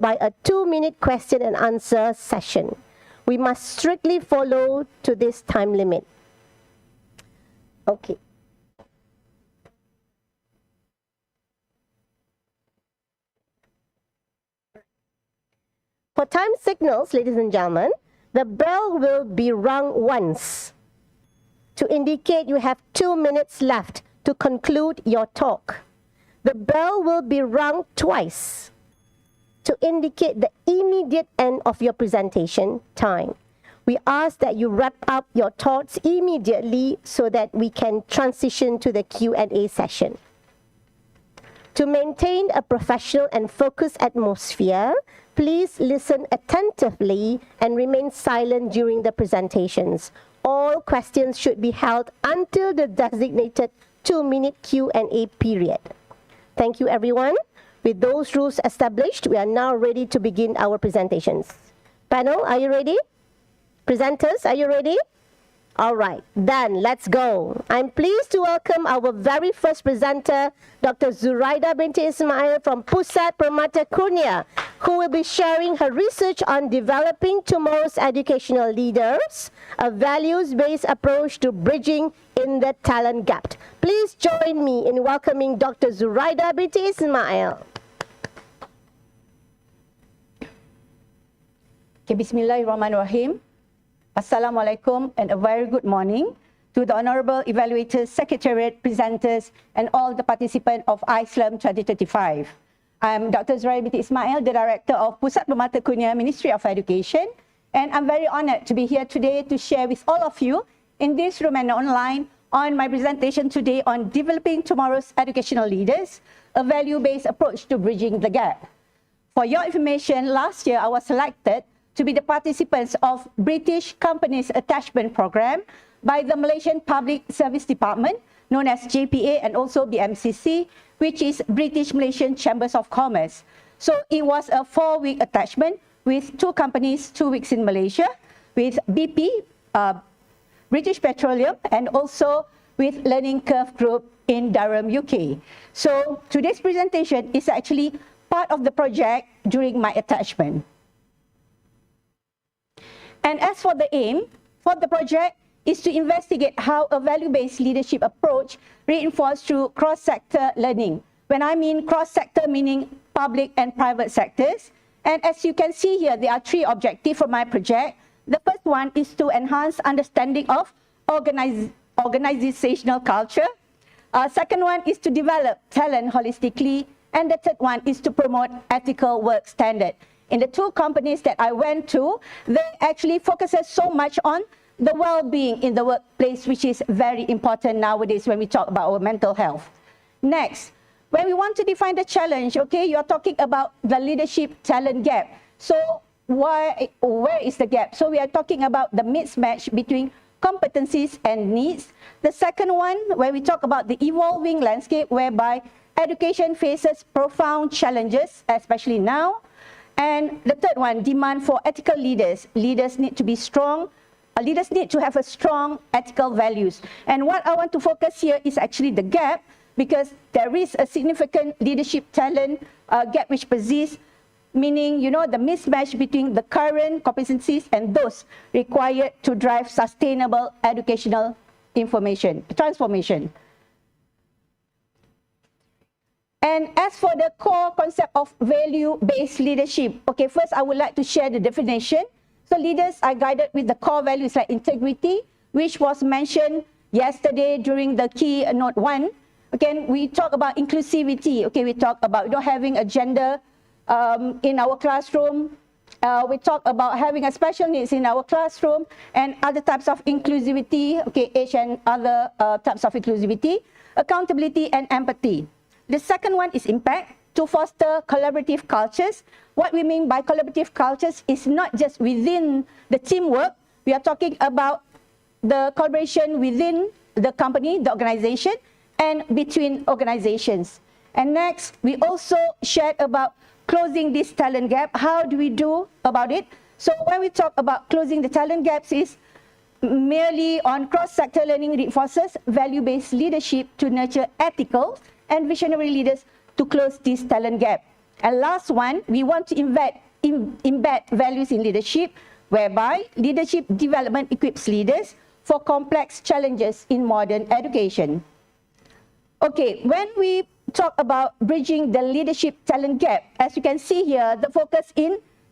by a 2-minute question and answer session. We must strictly follow to this time limit. Okay. For time signals, ladies and gentlemen, the bell will be rung once to indicate you have 2 minutes left to conclude your talk. The bell will be rung twice to indicate the immediate end of your presentation time. We ask that you wrap up your thoughts immediately so that we can transition to the Q&A session. To maintain a professional and focused atmosphere, please listen attentively and remain silent during the presentations. All questions should be held until the designated 2-minute Q&A period. Thank you, everyone. With those rules established, we are now ready to begin our presentations. Panel, are you ready? Presenters, are you ready? All right, then let's go. I'm pleased to welcome our very first presenter, Dr. Zuraida binti Ismail from Pusat Permata Kurnia, who will be sharing her research on developing tomorrow's educational leaders, a values-based approach to bridging in the talent gap. Please join me in welcoming Dr. Zuraida binti Ismail. Okay, Bismillahirrahmanirrahim. Assalamualaikum and a very good morning to the Honorable Evaluators, Secretariat, presenters and all the participants of ICELAM 2035. I'm Dr. Zuraida binti Ismail, the Director of Pusat Permata Kurnia, Ministry of Education, and I'm very honored to be here today to share with all of you in this room and online on my presentation today on developing tomorrow's educational leaders, a value-based approach to bridging the gap. For your information, last year I was selected to be the participants of British Companies Attachment Program by the Malaysian Public Service Department, known as JPA, and also BMCC, which is British Malaysian Chambers of Commerce. So it was a 4-week attachment with 2 companies, 2 weeks in Malaysia, with BP, British Petroleum, and also with Learning Curve Group in Durham, UK. So today's presentation is actually part of the project during my attachment. And as for the aim for the project is to investigate how a value-based leadership approach reinforced through cross-sector learning. When I mean cross-sector, meaning public and private sectors. And as you can see here, there are 3 objectives for my project. The first one is to enhance understanding of organizational culture. Second one is to develop talent holistically. And the third one is to promote ethical work standard. In the 2 companies that I went to, they actually focuses so much on the well-being in the workplace, which is very important nowadays when we talk about our mental health. Next, when we want to define the challenge, okay, you're talking about the leadership talent gap. So where is the gap? So we are talking about the mismatch between competencies and needs. The second one, where we talk about the evolving landscape, whereby education faces profound challenges, especially now. And the third one, demand for ethical leaders. Leaders need to be strong. Leaders need to have a strong ethical values. And what I want to focus here is actually the gap, because there is a significant leadership talent gap which persists, meaning, you know, the mismatch between the current competencies and those required to drive sustainable educational transformation. And as for the core concept of value-based leadership, okay, first I would like to share the definition. So leaders are guided with the core values like integrity, which was mentioned yesterday during the keynote 1. Again, we talk about inclusivity. Okay, we talk about having a gender in our classroom. We talk about having a special needs in our classroom and other types of inclusivity, okay, age and other types of inclusivity, accountability and empathy. The second one is impact, to foster collaborative cultures. What we mean by collaborative cultures is not just within the teamwork. We are talking about the collaboration within the company, the organization, and between organizations. And next, we also shared about closing this talent gap. How do we do about it? So when we talk about closing the talent gaps is merely on cross-sector learning reinforces value-based leadership to nurture ethical and visionary leaders to close this talent gap. And last one, we want to embed values in leadership, whereby leadership development equips leaders for complex challenges in modern education. Okay, when we talk about bridging the leadership talent gap, as you can see here, the focus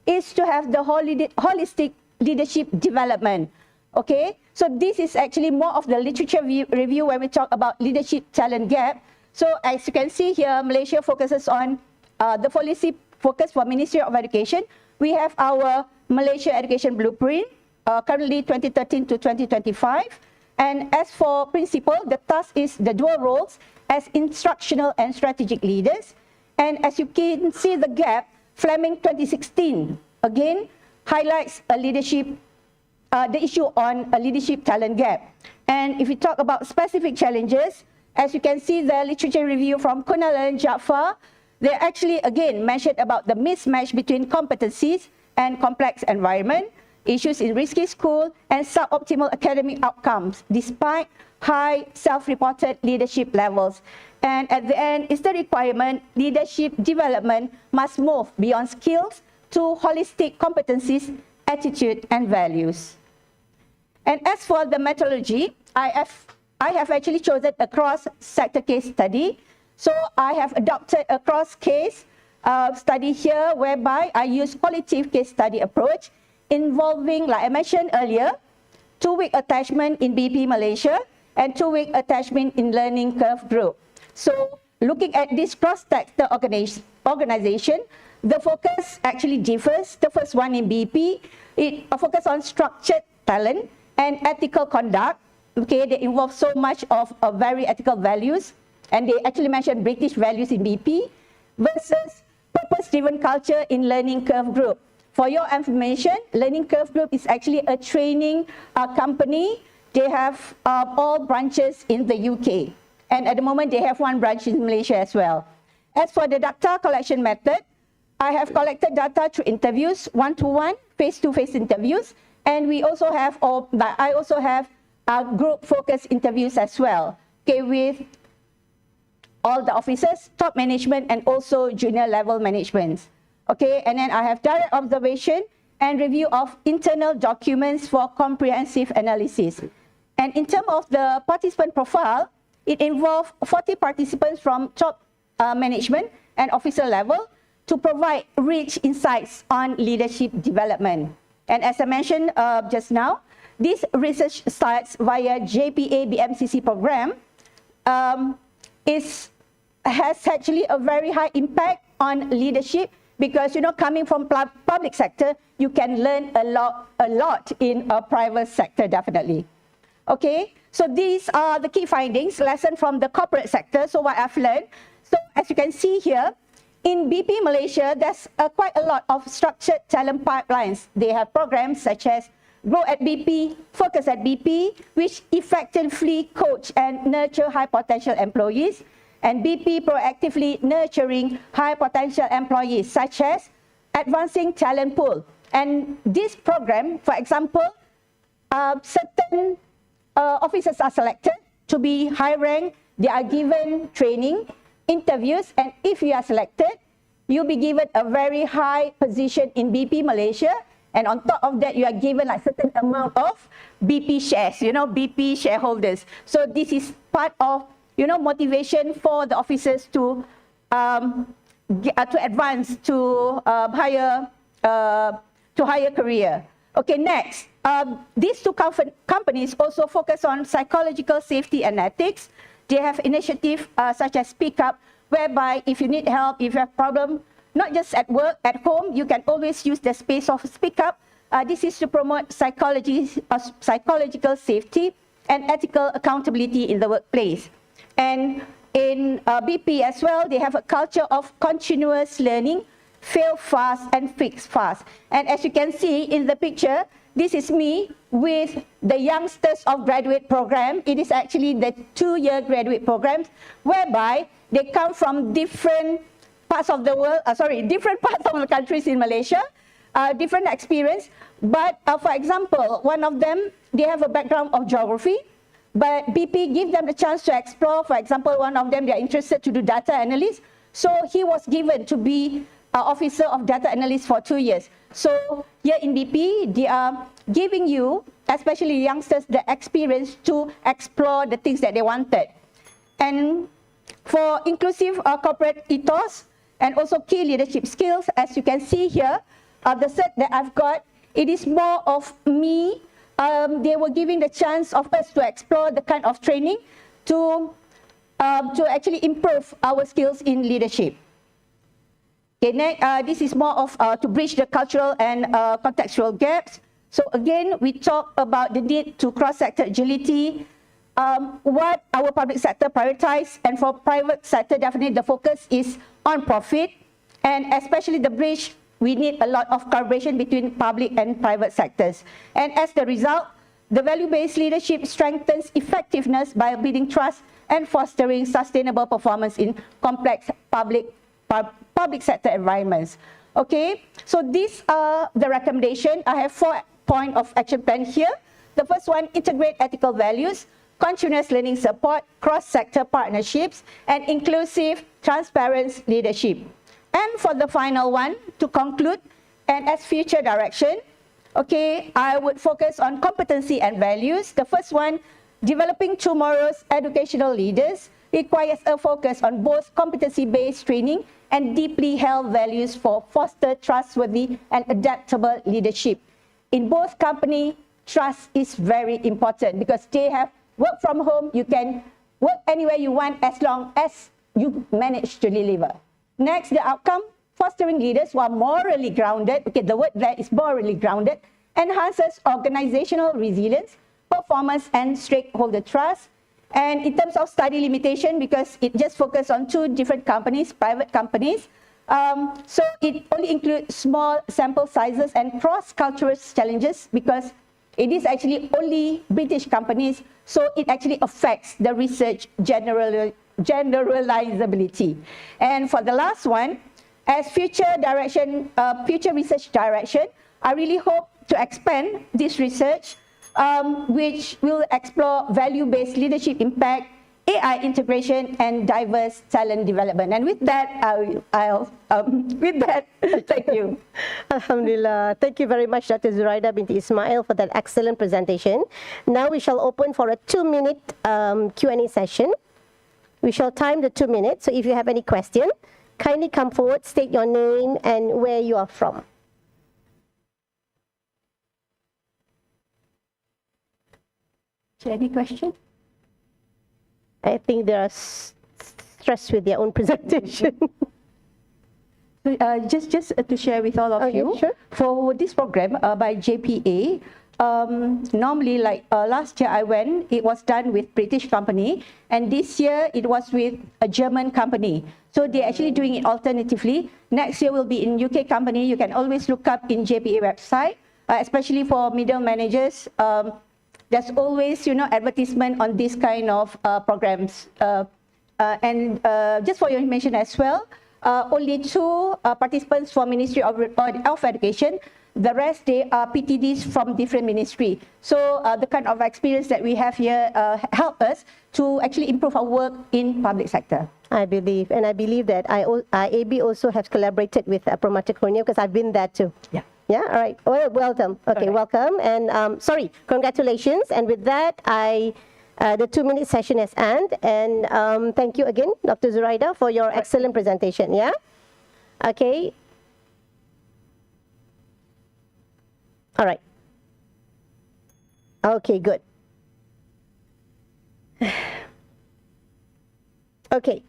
is to have the holistic leadership development. Okay, so this is actually more of the literature review when we talk about leadership talent gap. So as you can see here, Malaysia focuses on the policy focus for Ministry of Education. We have our Malaysia Education Blueprint, currently 2013 to 2025. And as for principle, the task is the dual roles as instructional and strategic leaders. And as you can see the gap, Fleming 2016, again, highlights a leadership, the issue on a leadership talent gap. And if we talk about specific challenges, as you can see the literature review from Kunal and Jaafar, they actually again mentioned about the mismatch between competencies and complex environment, issues in risky school, and suboptimal academic outcomes despite high self-reported leadership levels. And at the end, is the requirement leadership development must move beyond skills to holistic competencies, attitude, and values. And as for the methodology, I have actually chosen a cross-sector case study. So I have adopted a cross-case study here, whereby I use qualitative case study approach involving, like I mentioned earlier, 2-week attachment in BP Malaysia and 2-week attachment in learning curve group. So looking at this cross-sector organization, the focus actually differs. The first one in BP, it focuses on structured talent and ethical conduct. Okay, they involve so much of very ethical values, and they actually mention British values in BP, versus purpose-driven culture in learning curve group. For your information, Learning Curve Group is actually a training company. They have all branches in the UK. And at the moment, they have one branch in Malaysia as well. As for the data collection method, I have collected data through interviews, one-to-one, face-to-face interviews. And we also have, I also have group-focused interviews as well, okay, with all the officers, top management, and also junior level management. Okay, and then I have direct observation and review of internal documents for comprehensive analysis. And in terms of the participant profile, it involved 40 participants from top management and officer level to provide rich insights on leadership development. And as I mentioned just now, this research starts via JPA BMCC program, has actually a very high impact on leadership, because, you know, coming from public sector, you can learn a lot in a private sector, definitely. Okay, so these are the key findings, lesson from the corporate sector, so what I've learned. So as you can see here, in BP Malaysia, there's quite a lot of structured talent pipelines. They have programs such as Grow at BP, Focus at BP, which effectively coach and nurture high potential employees, and BP proactively nurturing high potential employees, such as advancing talent pool. And this program, for example, certain officers are selected to be high rank, they are given training, interviews, and if you are selected, you'll be given a very high position in BP Malaysia, and on top of that, you are given a certain amount of BP shares, you know, BP shareholders. So this is part of, you know, motivation for the officers to advance to higher career. Okay, next, these two companies also focus on psychological safety and ethics. They have initiatives such as Speak Up, whereby if you need help, if you have problem, not just at work, at home, you can always use the space of Speak Up. This is to promote psychological safety and ethical accountability in the workplace. And in BP as well, they have a culture of continuous learning, fail fast and fix fast. And as you can see in the picture, this is me with the youngsters of graduate program. It is actually the 2-year graduate programs, whereby they come from different parts of the world, different parts of the countries in Malaysia, different experience. But for example, one of them, they have a background of geography, but BP give them the chance to explore. For example, one of them, they are interested to do data analysis. So he was given to be officer of data analyst for 2 years. So here in BP, they are giving you, especially youngsters, the experience to explore the things that they wanted. And for inclusive corporate ethos and also key leadership skills, as you can see here, the cert that I've got, it is more of me. They were giving the chance of us to explore the kind of training to actually improve our skills in leadership. Okay, next, this is more of to bridge the cultural and contextual gaps. So again, we talk about the need to cross-sector agility, what our public sector prioritize, and for private sector, definitely the focus is on profit, and especially the bridge, we need a lot of collaboration between public and private sectors. And as the result, the value-based leadership strengthens effectiveness by building trust and fostering sustainable performance in complex public sector environments. Okay, so these are the recommendations. I have 4 points of action plan here. The first one, integrate ethical values, continuous learning support, cross-sector partnerships, and inclusive, transparent leadership. And for the final one, to conclude, and as future direction, okay, I would focus on competency and values. The first one, developing tomorrow's educational leaders requires a focus on both competency-based training and deeply held values for foster trustworthy and adaptable leadership. In both companies, trust is very important because they have work from home. You can work anywhere you want as long as you manage to deliver. Next, the outcome, fostering leaders who are morally grounded. Okay, the word there is morally grounded, enhances organizational resilience, performance, and stakeholder trust. And in terms of study limitation, because it just focuses on 2 different companies, private companies, so it only includes small sample sizes and cross-cultural challenges because it is actually only British companies, so it actually affects the research generalizability. And for the last one, as future research direction, I really hope to expand this research, which will explore value-based leadership impact, AI integration, and diverse talent development. And with that, thank you. Alhamdulillah. Thank you very much, Dr. Zuraida binti Ismail, for that excellent presentation. Now we shall open for a 2-minute Q&A session. We shall time the 2 minutes. So if you have any question, kindly come forward, state your name and where you are from. Any question? I think they are stressed with their own presentation. Just to share with all of you, sure. For this program by JPA, normally like last year I went, it was done with British company, and this year it was with a German company. So they're actually doing it alternatively. Next year will be in UK company. You can always look up in JPA website, especially for middle managers. There's always, advertisement on this kind of programs. And just for your information as well, only 2 participants for Ministry of Education. The rest, they are PTDs from different ministry. So the kind of experience that we have here help us to actually improve our work in public sector. I believe that IAB also has collaborated with Permata Kurnia because I've been there too. Yeah. Yeah, all right. Well, welcome. Okay, right. Welcome. And congratulations. And with that, the 2-minute session has ended. And thank you again, Dr. Zuraida, for your excellent presentation. Yeah? Okay. All right. Okay, good. Okay.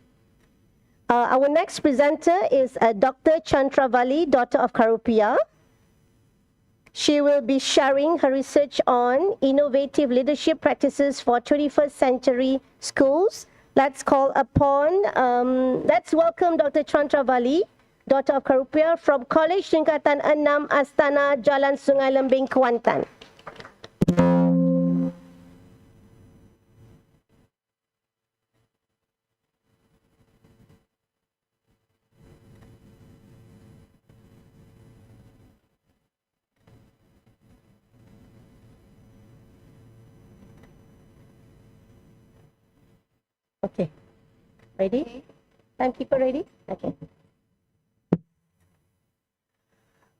Our next presenter is Dr. Chandravali, daughter of Karupia. She will be sharing her research on innovative leadership practices for 21st century schools. Let's welcome Dr. Chandravali, daughter of Karupia, from College Tingkatan 6 Astana, Jalan Sungai Lembing, Kuantan. Okay. Ready? Timekeeper ready? Okay.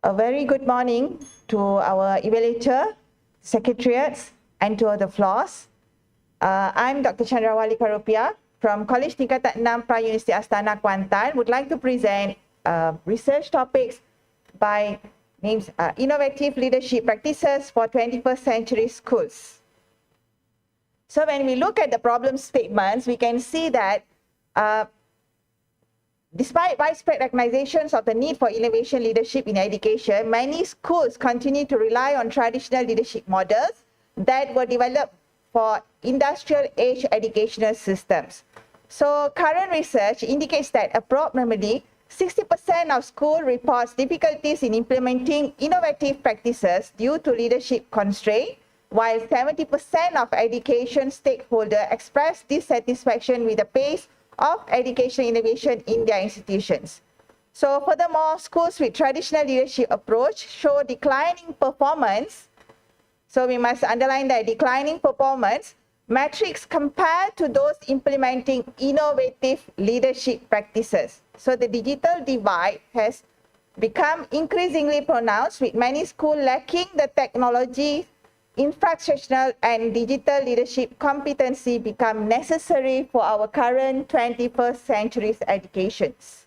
A very good morning to our evaluator, secretariats, and to the floors. I'm Dr. Chandrawali Karupia from College Tingkatan 6 Pra-Universiti Astana, Kuantan. Would like to present research topics by names Innovative Leadership Practices for 21st Century Schools. So when we look at the problem statements, we can see that despite widespread recognitions of the need for innovation leadership in education, many schools continue to rely on traditional leadership models that were developed for industrial age educational systems. So current research indicates that approximately 60% of school reports difficulties in implementing innovative practices due to leadership constraint, while 70% of education stakeholders express dissatisfaction with the pace of educational innovation in their institutions. So furthermore, schools with traditional leadership approach show declining performance. So we must underline that declining performance metrics compared to those implementing innovative leadership practices. So the digital divide has become increasingly pronounced, with many schools lacking the technology, infrastructural and digital leadership competency become necessary for our current 21st century's educations.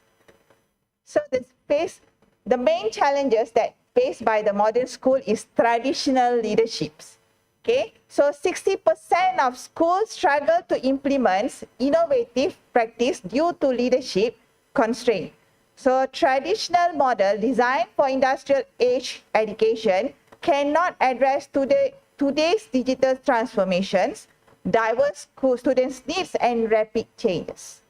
So the main challenges that faced by the modern school is traditional leaderships. Okay, so 60% of schools struggle to implement innovative practice due to leadership constraint. So traditional model designed for industrial age education cannot address today's digital transformations, diverse students' needs, and rapid changes.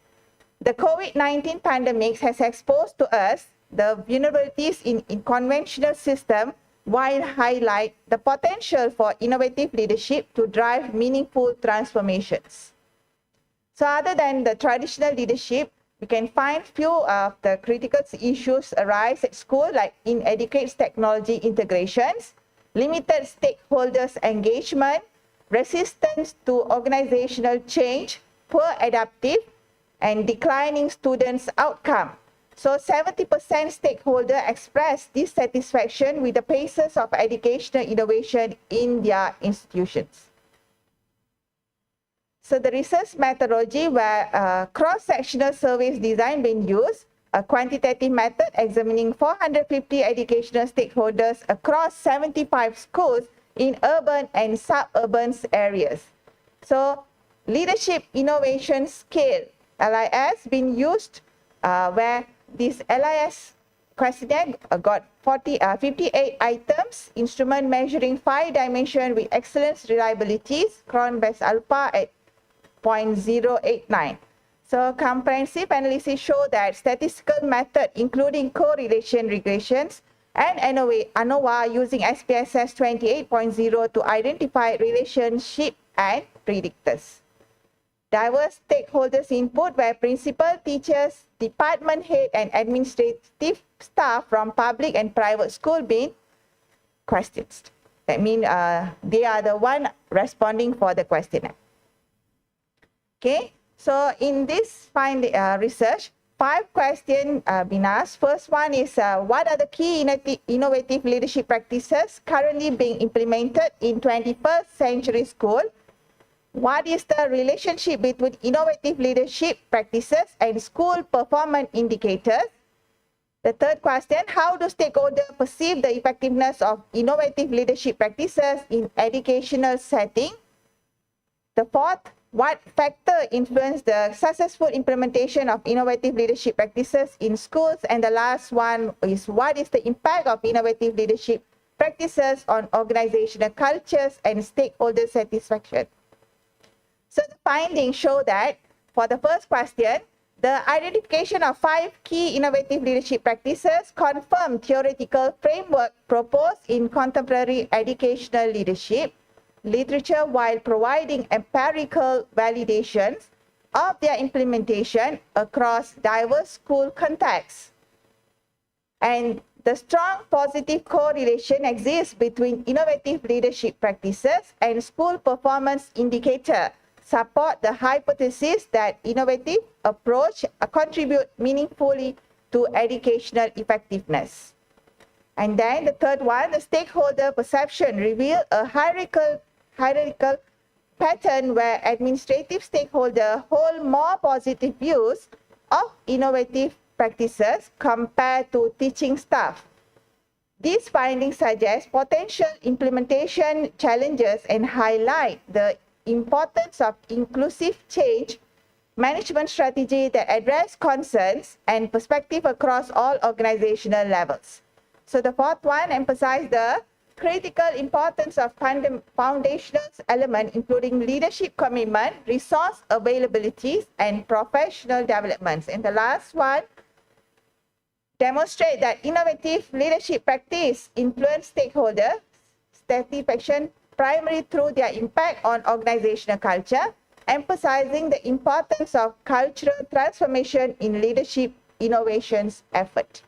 The COVID-19 pandemic has exposed to us the vulnerabilities in conventional system, while highlight the potential for innovative leadership to drive meaningful transformations. So other than the traditional leadership, we can find few of the critical issues arise at school, like inadequate technology integrations, limited stakeholders engagement, resistance to organizational change, poor adaptive, and declining students' outcome. So 70% stakeholders express dissatisfaction with the paces of educational innovation in their institutions. So the research methodology where cross-sectional surveys design being used, a quantitative method examining 450 educational stakeholders across 75 schools in urban and suburban areas. So leadership innovation scale, LIS, been used where this LIS questionnaire got 58 items, instrument measuring 5 dimensions with excellence reliabilities, Cron-based alpha at 0.089. So comprehensive analysis show that statistical method including correlation regressions and ANOVA using SPSS 28.0 to identify relationship and predictors. Diverse stakeholders input where principal, teachers, department head, and administrative staff from public and private school being questioned. That means they are the one responding for the questionnaire. Okay, so in this research, 5 questions been asked. First one is, what are the key innovative leadership practices currently being implemented in 21st century school? What is the relationship between innovative leadership practices and school performance indicators? The third question, how do stakeholders perceive the effectiveness of innovative leadership practices in educational setting? The fourth, what factor influence the successful implementation of innovative leadership practices in schools? And the last one is, what is the impact of innovative leadership practices on organizational cultures and stakeholder satisfaction? So the findings show that for the first question, the identification of 5 key innovative leadership practices confirm theoretical framework proposed in contemporary educational leadership literature, while providing empirical validations of their implementation across diverse school contexts. And the strong positive correlation exists between innovative leadership practices and school performance indicator, support the hypothesis that innovative approach contribute meaningfully to educational effectiveness. And then the third one, the stakeholder perception reveal a hierarchical pattern where administrative stakeholders hold more positive views of innovative practices compared to teaching staff. These findings suggest potential implementation challenges and highlight the importance of inclusive change management strategy that address concerns and perspective across all organizational levels. So the fourth one emphasizes the critical importance of foundational elements including leadership commitment, resource availabilities, and professional developments. And the last one, demonstrate that innovative leadership practice influence stakeholder satisfaction primarily through their impact on organizational culture, emphasizing the importance of cultural transformation in leadership innovations effort.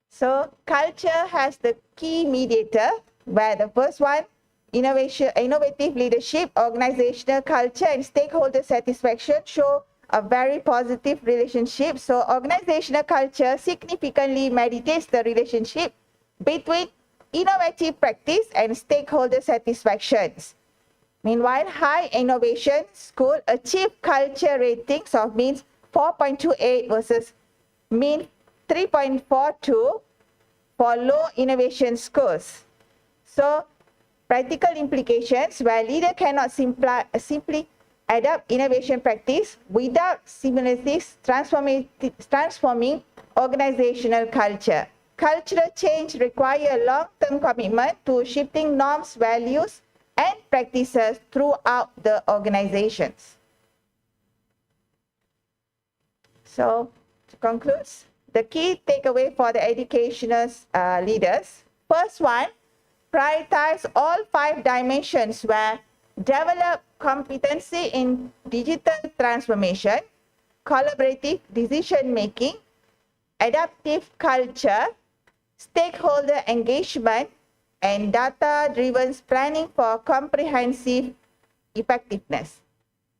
So culture has the key mediator, where the first one, innovative leadership, organizational culture, and stakeholder satisfaction show a very positive relationship. So organizational culture significantly mediates the relationship between innovative practice and stakeholder satisfactions. Meanwhile, high innovation school achieve culture ratings of means 4.28 versus mean 3.42 for low innovation schools. So practical implications where leader cannot simply adapt innovation practice without simultaneously transforming organizational culture. Cultural change requires long-term commitment to shifting norms, values, and practices throughout the organizations. So, to conclude, the key takeaway for the educational leaders. First one, prioritize all 5 dimensions where develop competency in digital transformation, collaborative decision-making, adaptive culture, stakeholder engagement, and data-driven planning for comprehensive effectiveness.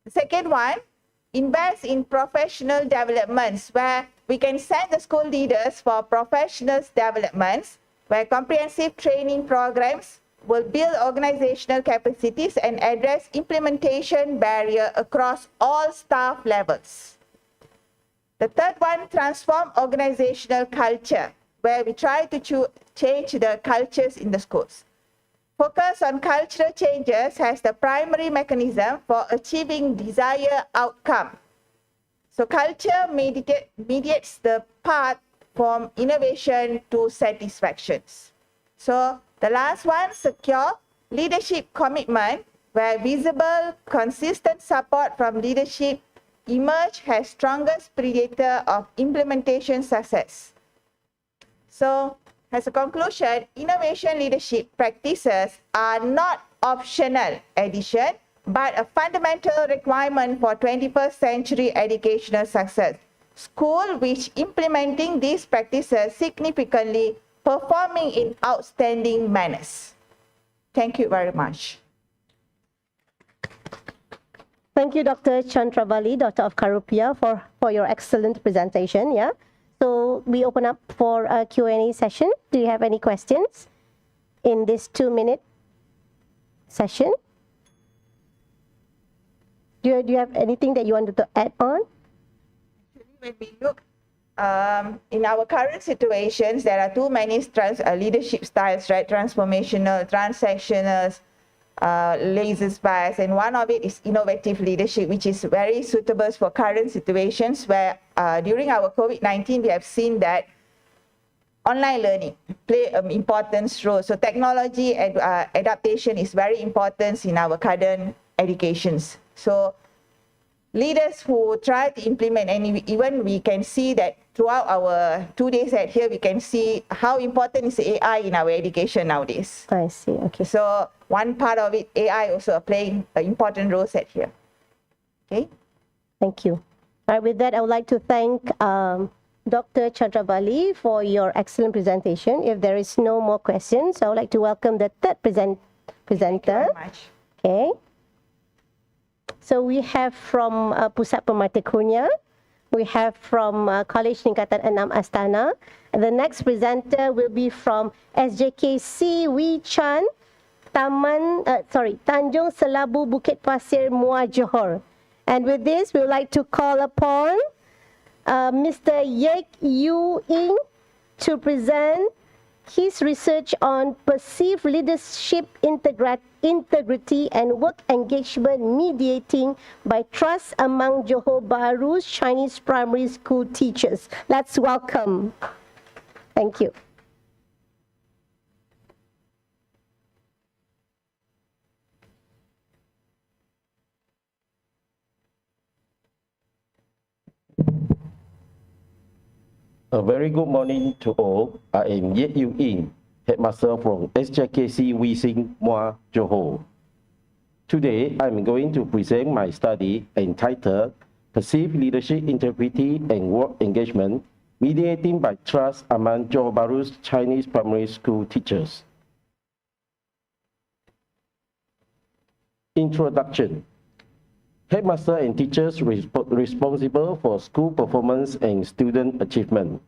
The second one, invest in professional developments where we can send the school leaders for professional developments where comprehensive training programs will build organizational capacities and address implementation barrier across all staff levels. The third one, transform organizational culture, where we try to change the cultures in the schools. Focus on cultural changes as the primary mechanism for achieving desired outcome. So culture mediates the path from innovation to satisfactions. So the last one, secure leadership commitment, where visible, consistent support from leadership emerge as strongest predictor of implementation success. So, as a conclusion, innovation leadership practices are not optional addition, but a fundamental requirement for 21st century educational success. School which implementing these practices significantly performing in outstanding manners. Thank you very much. Thank you, Dr. Chandravali, Dr. of Karupia, for your excellent presentation. Yeah. So we open up for a Q&A session. Do you have any questions in this 2-minute session? Do you have anything that you wanted to add on? When we look in our current situations, there are too many leadership styles, right? Transformational, transactional, laissez faire, and one of it is innovative leadership, which is very suitable for current situations where during our COVID-19, we have seen that online learning play an important role. So technology and adaptation is very important in our current educations. So leaders who try to implement, and even we can see that throughout our 2 days at here, we can see how important is AI in our education nowadays. I see, okay. So one part of it, AI also playing an important role at here. Okay. Thank you. All right, with that, I would like to thank Dr. Chandravali for your excellent presentation. If there is no more questions, I would like to welcome the third presenter. Thank you very much. Okay. So we have from Pusat Pemerhati Kurnia, we have from College Tingkatan 6 Astana. And the next presenter will be from SJKC Wee Chan, Tanjung Selabu, Bukit Pasir, Muar, Johor. And with this, we would like to call upon Mr. Yek Yu Ing to present his research on perceived leadership integrity and work engagement mediating by trust among Johor Bahru's Chinese primary school teachers. Let's welcome. Thank you. A very good morning to all. I am Yek Yu Ing, Headmaster from SJKC Wee Sing Muar, Johor. Today, I'm going to present my study entitled Perceived Leadership Integrity and Work Engagement Mediating by Trust Among Johor Bahru's Chinese Primary School Teachers. Introduction. Headmaster and teachers responsible for school performance and student achievement.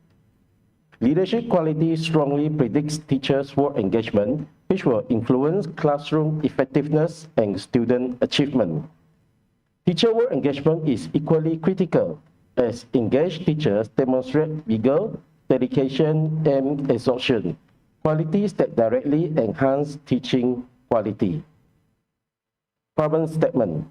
Leadership quality strongly predicts teachers' work engagement, which will influence classroom effectiveness and student achievement. Teacher work engagement is equally critical, as engaged teachers demonstrate vigor, dedication, and exhaustion, qualities that directly enhance teaching quality. Problem statement.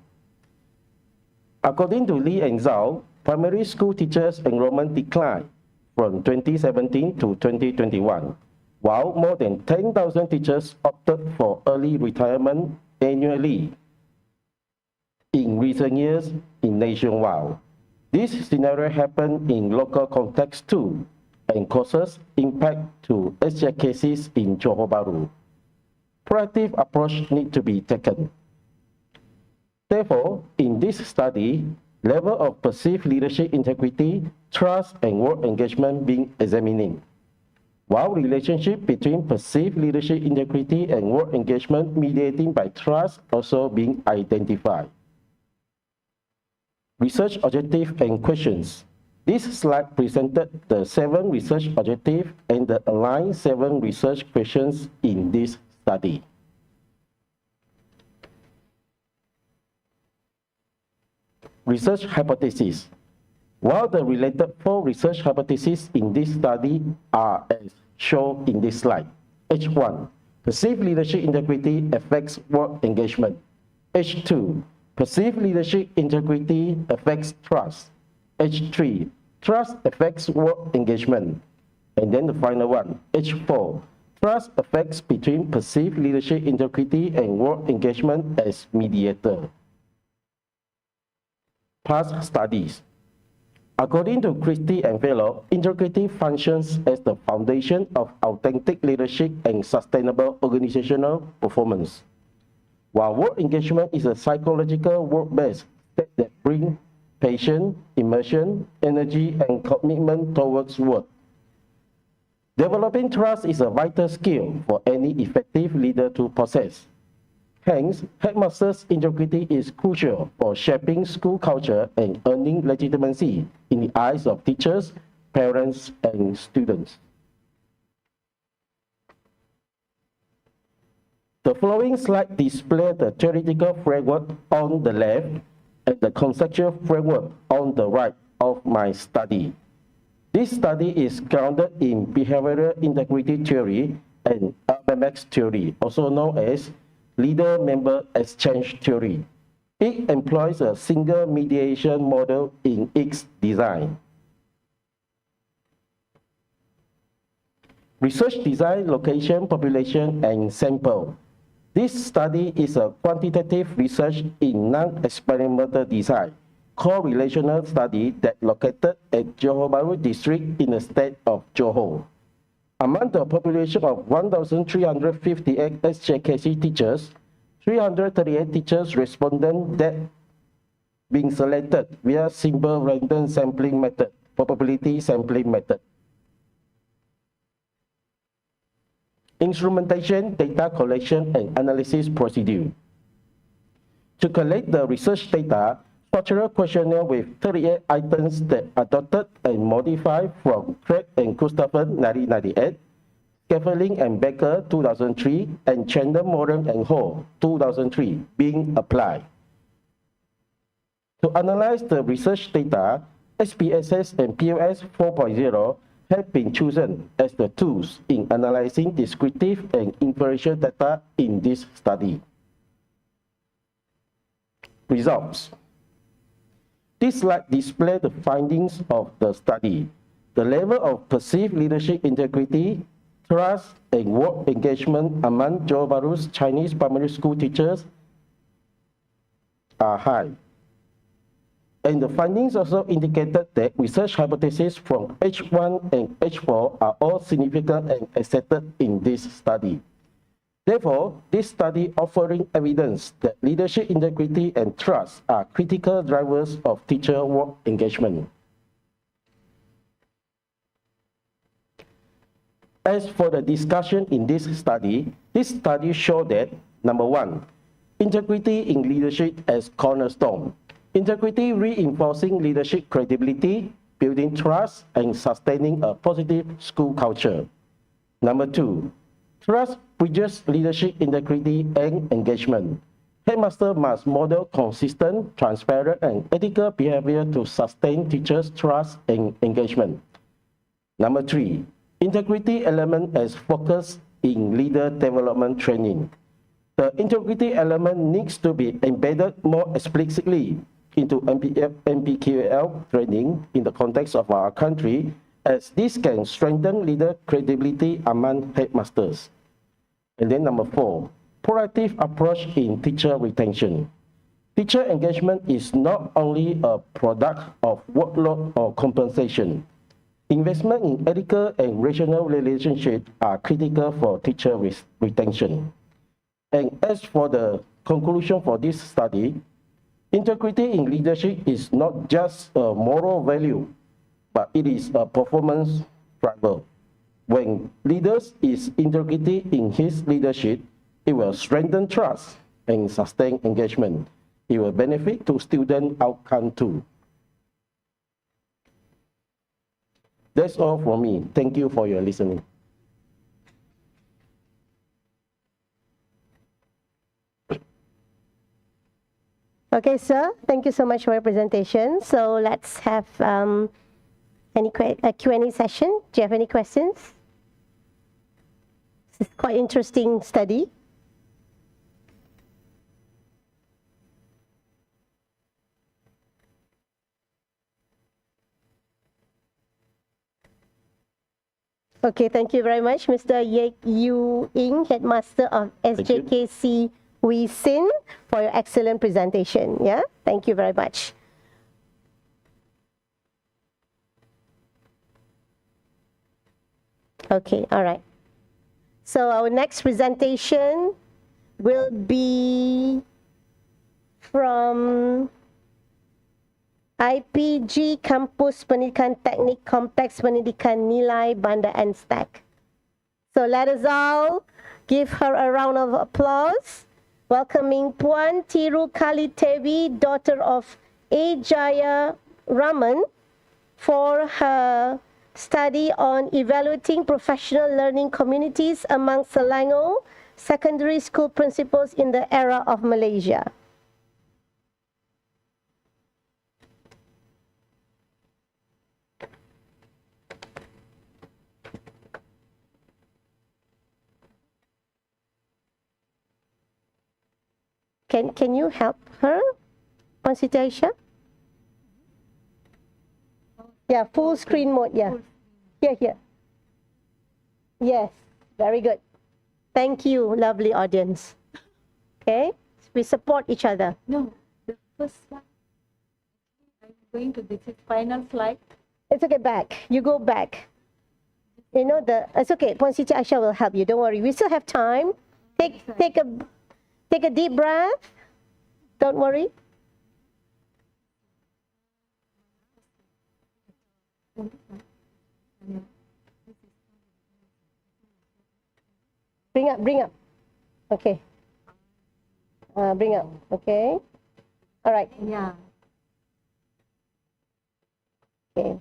According to Lee and Zhao, primary school teachers' enrollment declined from 2017 to 2021, while more than 10,000 teachers opted for early retirement annually in recent years in nationwide. This scenario happened in local context too, and causes impact to SJKCs in Johor Bahru. Proactive approach need to be taken. Therefore, in this study, level of perceived leadership integrity, trust, and work engagement being examined, while relationship between perceived leadership integrity and work engagement mediating by trust also being identified. Research objective and questions. This slide presented the 7 research objectives and the aligned 7 research questions in this study. Research hypotheses. While the related 4 research hypotheses in this study are as shown in this slide. H1, perceived leadership integrity affects work engagement. H2, perceived leadership integrity affects trust. H3, trust affects work engagement. And then the final one, H4, trust affects between perceived leadership integrity and work engagement as mediator. Past studies. According to Christie and Fellow, integrity functions as the foundation of authentic leadership and sustainable organizational performance, while work engagement is a psychological work-based state that brings passion, immersion, energy, and commitment towards work. Developing trust is a vital skill for any effective leader to possess. Hence, headmaster's integrity is crucial for shaping school culture and earning legitimacy in the eyes of teachers, parents, and students. The following slide displays the theoretical framework on the left and the conceptual framework on the right of my study. This study is grounded in behavioral integrity theory and LMX theory, also known as leader-member exchange theory. It employs a single mediation model in its design. Research design, location, population, and sample. This study is a quantitative research in non-experimental design, correlational study that located at Johor Bahru district in the state of Johor. Among the population of 1,358 SJKC teachers, 338 teachers responded that being selected via simple random sampling method, probability sampling method. Instrumentation, data collection, and analysis procedure. To collect the research data, structural questionnaire with 38 items that adopted and modified from Craig and Christopher 1998, Scaffolding and Becker 2003, and Chandler, Moran and Ho 2003 being applied. To analyze the research data, SPSS and POS 4.0 have been chosen as the tools in analyzing descriptive and inferential data in this study. Results. This slide displays the findings of the study. The level of perceived leadership integrity, trust, and work engagement among Johor Bahru's Chinese primary school teachers are high. And the findings also indicated that research hypotheses from H1 and H4 are all significant and accepted in this study. Therefore, this study offering evidence that leadership integrity and trust are critical drivers of teacher work engagement. As for the discussion in this study showed that, number one, integrity in leadership as cornerstone. Integrity reinforcing leadership credibility, building trust, and sustaining a positive school culture. Number two, trust bridges leadership integrity and engagement. Headmaster must model consistent, transparent, and ethical behavior to sustain teachers' trust and engagement. Number three, integrity element as focus in leader development training. The integrity element needs to be embedded more explicitly into NPQL training in the context of our country, as this can strengthen leader credibility among headmasters. And then number four, proactive approach in teacher retention. Teacher engagement is not only a product of workload or compensation. Investment in ethical and rational relationships are critical for teacher retention. And as for the conclusion for this study, integrity in leadership is not just a moral value, but it is a performance driver. When leaders is integrity in his leadership, it will strengthen trust and sustain engagement. It will benefit to student outcome too. That's all for me. Thank you for your listening. Okay, sir. Thank you so much for your presentation. So let's have a Q&A session. Do you have any questions? This is quite interesting study. Okay, thank you very much, Mr. Yek Yu Ying, Headmaster of SJKC Wee Sin, for your excellent presentation. Yeah, thank you very much. Okay, all right. So our next presentation will be from IPG Kampus Pendidikan Teknik Kompleks Pendidikan Nilai Bandar Enstek. So let us all give her a round of applause, welcoming Puan Tiru Kali Tevi, daughter of A. Jaya Raman, for her study on evaluating professional learning communities among Selangor secondary school principals in the era of Malaysia. Can you help her, Puan Siti Aisyah? Yeah, full screen mode, yeah. Here. Yes, very good. Thank you, lovely audience. Okay, we support each other. No, the first slide. I'm going to this final slide. It's okay, back. You go back. You know, it's okay. Puan Siti Aisyah will help you. Don't worry. We still have time. Take a deep breath. Don't worry. Bring up. Okay. Bring up. Okay. All right. Yeah. Okay.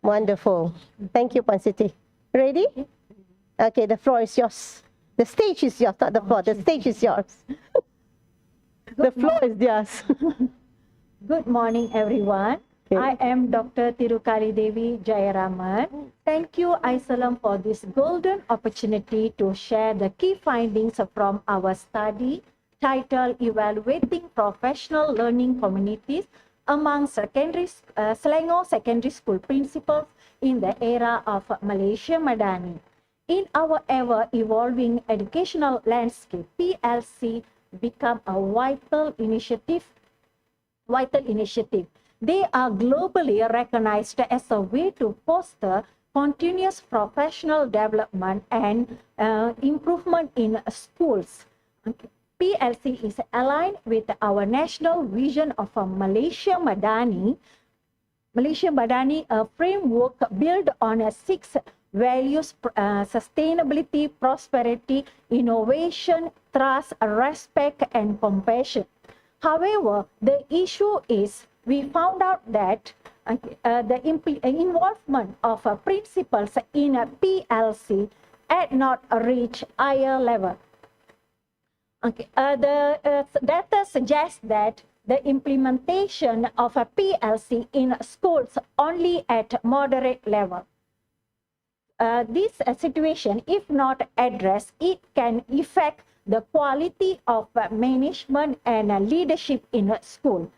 Wonderful. Thank you, Puan Siti. Ready? Okay, the floor is yours. The stage is yours, not the floor. The stage is yours. The floor is yours. Good morning, everyone. Okay. I am Dr. Tirukali Devi Jayaraman. Thank you, ICELAM, for this golden opportunity to share the key findings from our study titled Evaluating Professional Learning Communities among Selangor Secondary School Principals in the Era of Malaysia Madani. In our ever-evolving educational landscape, PLC become a vital initiative. They are globally recognized as a way to foster continuous professional development and improvement in schools. PLC is aligned with our national vision of a Malaysia Madani, a framework built on 6 values: sustainability, prosperity, innovation, trust, respect, and compassion. However, the issue is we found out that the involvement of principals in a PLC had not reached higher level. Okay. The data suggests that the implementation of a PLC in schools only at moderate level. This situation, if not addressed, it can affect the quality of management and leadership in a school.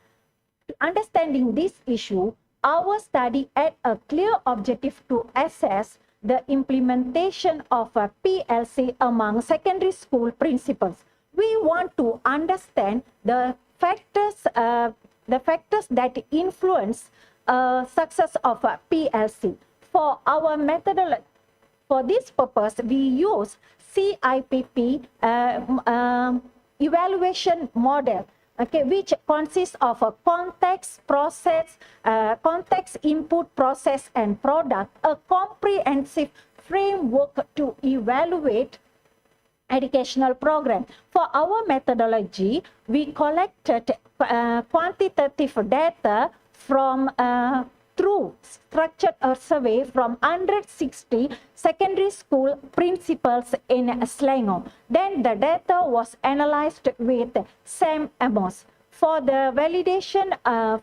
Understanding this issue, our study had a clear objective to assess the implementation of a PLC among secondary school principals. We want to understand the factors that influence success of a PLC. For our methodology, for this purpose, we use CIPP evaluation model, okay, which consists of a context, process, context, input, process, and product, a comprehensive framework to evaluate educational program. For our methodology, we collected quantitative data from through structured a survey from 160 secondary school principals in Selangor. Then the data was analyzed with Sam Amos. For the validation,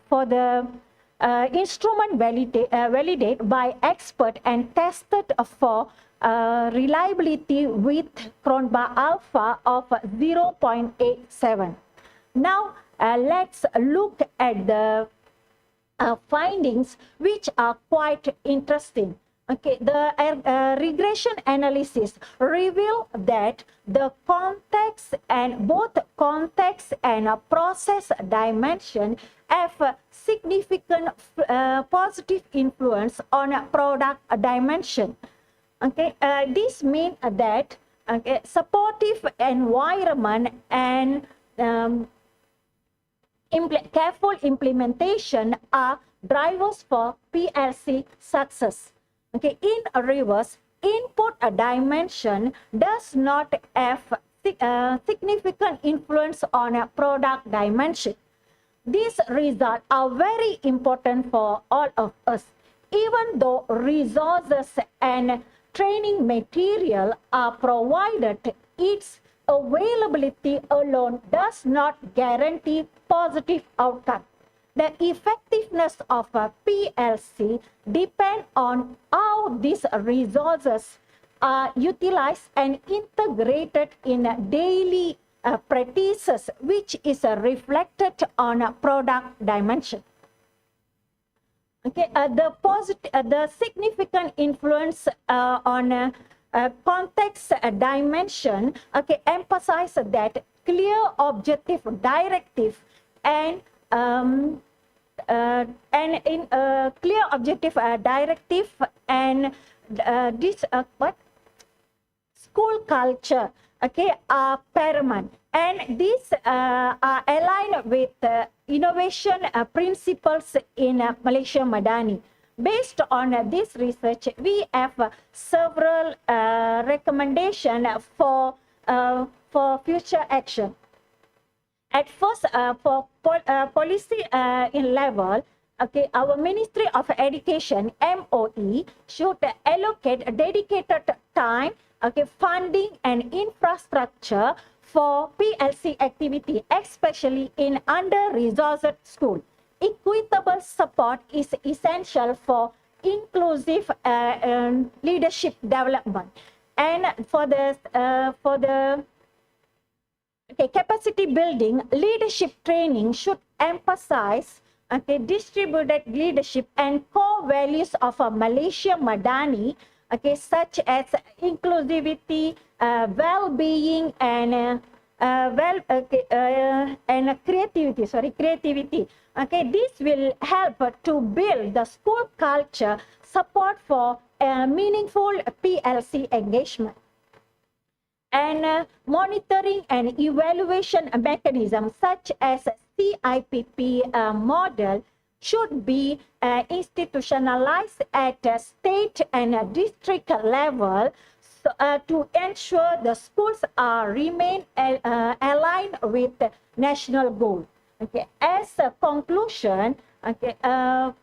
for the instrument validate by expert and tested for reliability with Cronbar alpha of 0.87. Now let's look at the findings, which are quite interesting. Okay, the regression analysis revealed that the context and both context and process dimension have a significant positive influence on a product dimension. Okay, this means that supportive environment and careful implementation are drivers for PLC success. Okay, in reverse, input dimension does not have significant influence on a product dimension. These results are very important for all of us. Even though resources and training material are provided, its availability alone does not guarantee positive outcome. The effectiveness of a PLC depends on how these resources are utilized and integrated in daily practices, which is reflected on a product dimension. Okay, the significant influence on context dimension, okay, emphasize that clear objective directive and in clear objective directive and this school culture, okay, are paramount, and these are aligned with innovation principles in Malaysia Madani. Based on this research, we have several recommendations for future action. At first, for policy in level, okay, our Ministry of Education, MOE, should allocate a dedicated time, okay, funding and infrastructure for PLC activity, especially in under-resourced school. Equitable support is essential for inclusive leadership development. And for the capacity building, leadership training should emphasize distributed leadership and core values of a Malaysia Madani, such as inclusivity, well-being, and creativity. This will help to build the school culture, support for meaningful PLC engagement. And monitoring and evaluation mechanisms such as CIPP model should be institutionalized at a state and a district level to ensure the schools remain aligned with the national goal. As a conclusion, our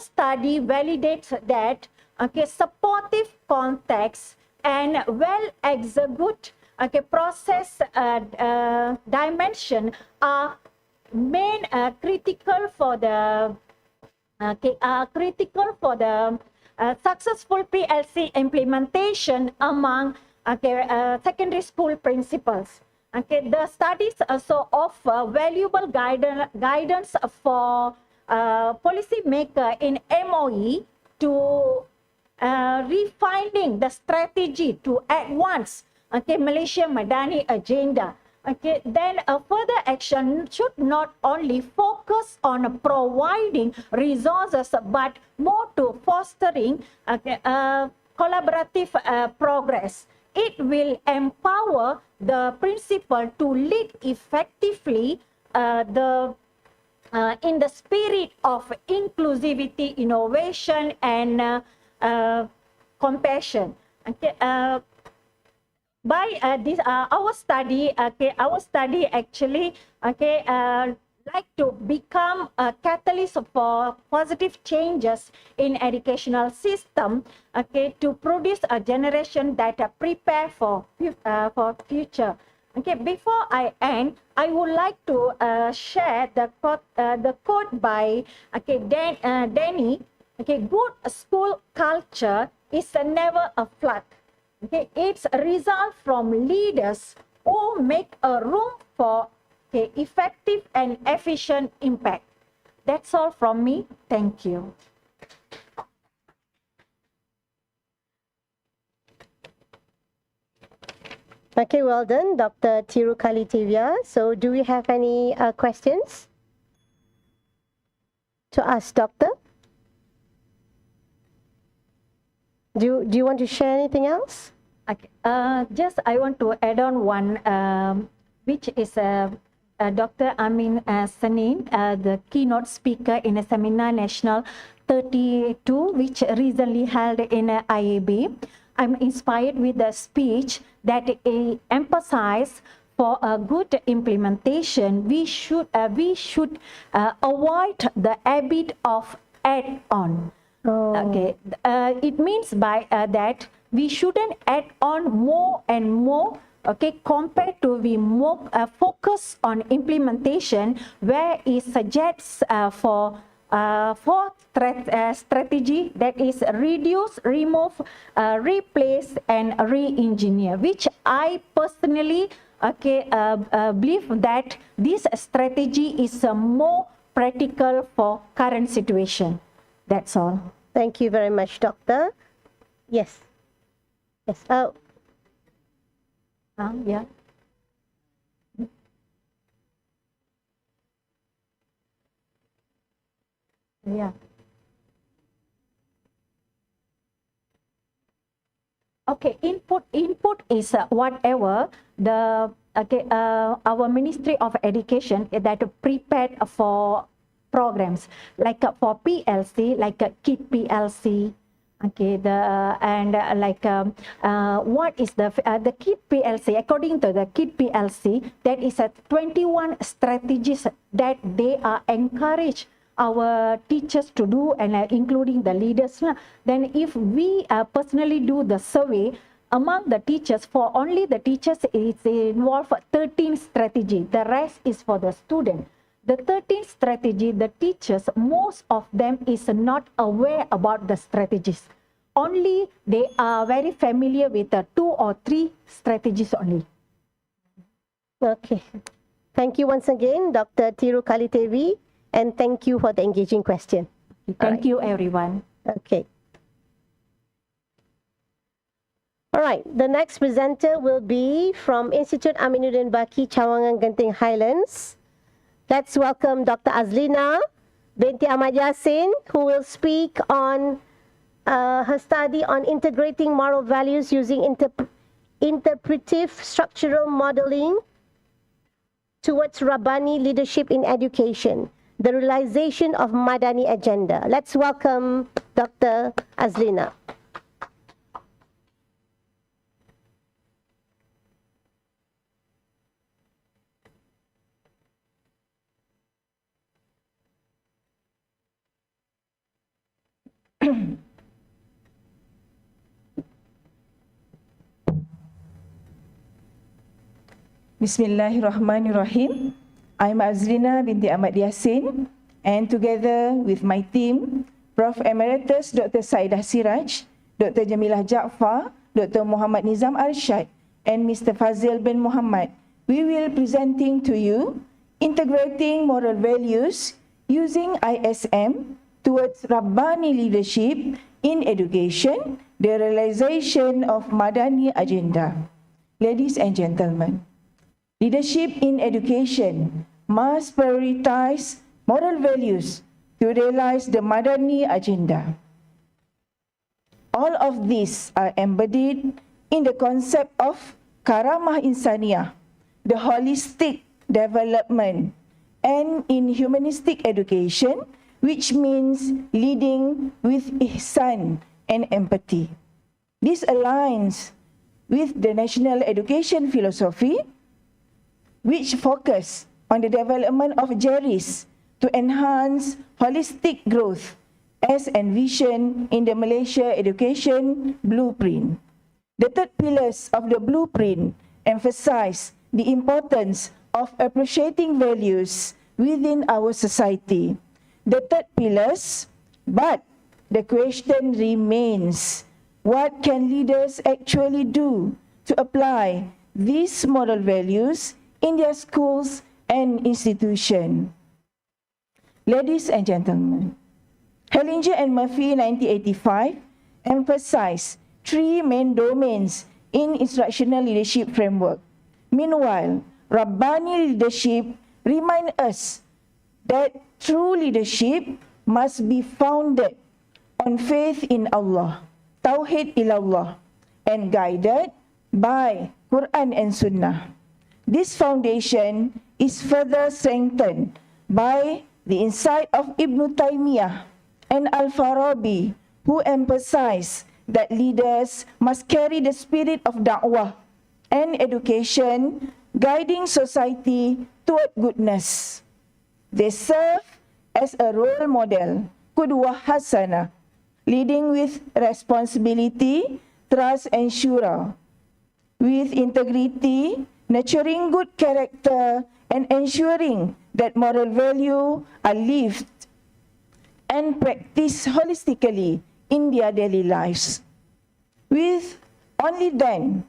study validates that supportive context and well-executed process dimension are main critical for the successful PLC implementation among secondary school principals. The studies also offer valuable guidance for policymaker in MOE to refining the strategy to advance Malaysia Madani agenda. Then further action should not only focus on providing resources but more to fostering collaborative progress. It will empower the principal to lead effectively in the spirit of inclusivity, innovation, and compassion. By our study actually like to become a catalyst for positive changes in educational system, to produce a generation that are prepared for future. Before I end, I would like to share the quote by Danny. Good school culture is never a fluke. It's a result from leaders who make a room for effective and efficient impact. That's all from me. Thank you. Okay, well done, Dr. Tirukali Tivia. So do we have any questions to ask, Doctor? Do you want to share anything else? Okay. Just I want to add on one, which is Dr. Aminuddin, the keynote speaker in a seminar National 32, which recently held in IAB. I'm inspired with the speech that emphasized for a good implementation, we should avoid the habit of add-on. Okay, it means by that we shouldn't add on more and more, compared to we more focus on implementation, where it suggests for strategy, that is reduce, remove, replace, and re-engineer, which I personally believe that this strategy is more practical for current situation. That's all. Thank you very much, Doctor. Yes. Yes. Oh. Yeah. Yeah. Okay. Input is whatever the our Ministry of Education that prepared for programs like for PLC, like KIT PLC. Okay, what is the KIT PLC? According to the KIT PLC, that is 21 strategies that they are encouraged our teachers to do, and including the leaders. Then if we personally do the survey, among the teachers, for only the teachers, it's involved 13 strategy. The rest is for the student. The 13th strategy, the teachers, most of them is not aware about the strategies. Only they are very familiar with the 2 or 3 strategies only. Okay. Thank you once again, Dr. Tiru Kalitevi, and thank you for the engaging question. Thank you, everyone. Okay. All right, the next presenter will be from Institut Aminuddin Baki, Cawangan Genting Highlands. Let's welcome Dr. Azlina binti Ahmad Yassin, who will speak on her study on integrating moral values using interpretive structural modeling towards Rabbani leadership in education, the realization of Madani agenda. Let's welcome Dr. Azlina. Bismillahirrahmanirrahim. I'm Azlina binti Ahmad Yassin, and together with my team, Prof. Emeritus Dr. Saidah Siraj, Dr. Jamilah Jaafar, Dr. Muhammad Nizam Arshad, and Mr. Fazil bin Muhammad, we will presenting to you integrating moral values using ISM towards Rabbani leadership in education, the realization of Madani agenda. Ladies and gentlemen, leadership in education must prioritize moral values to realize the Madani agenda. All of these are embedded in the concept of karamah insaniyah, the holistic development, and in humanistic education, which means leading with ihsan and empathy. This aligns with the national education philosophy, which focus on the development of JERIS to enhance holistic growth as envisioned in the Malaysia Education Blueprint. The third pillars of the blueprint emphasize the importance of appreciating values within our society. The third pillars, but the question remains, what can leaders actually do to apply these moral values in their schools and institutions? Ladies and gentlemen, Hellinger and Murphy 1985 emphasized 3 main domains in instructional leadership framework. Meanwhile, Rabbani leadership reminds us that true leadership must be founded on faith in Allah, Tauhid ilallah, and guided by Quran and Sunnah. This foundation is further strengthened by the insight of Ibn Taymiyyah and Al-Farabi, who emphasize that leaders must carry the spirit of da'wah and education, guiding society toward goodness. They serve as a role model, qudwah hasanah, leading with responsibility, trust, and shura, with integrity, nurturing good character, and ensuring that moral value are lived and practiced holistically in their daily lives. With only then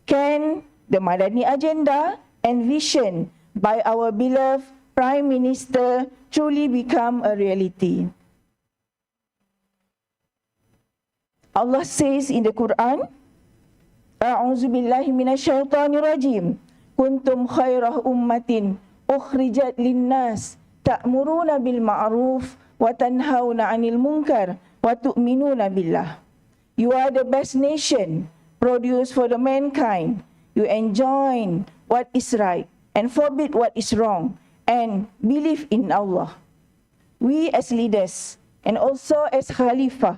can the Madani agenda and vision by our beloved Prime Minister truly become a reality. Allah says in the Quran, A'udzu billahi minasyaitonir rajim. Kuntum khairah ummatin ukhrijat linnas ta'muruna bil ma'ruf wa tanhauna 'anil munkar wa tu'minuna billah. You are the best nation produced for the mankind. You enjoin what is right and forbid what is wrong and believe in Allah. We as leaders and also as Khalifah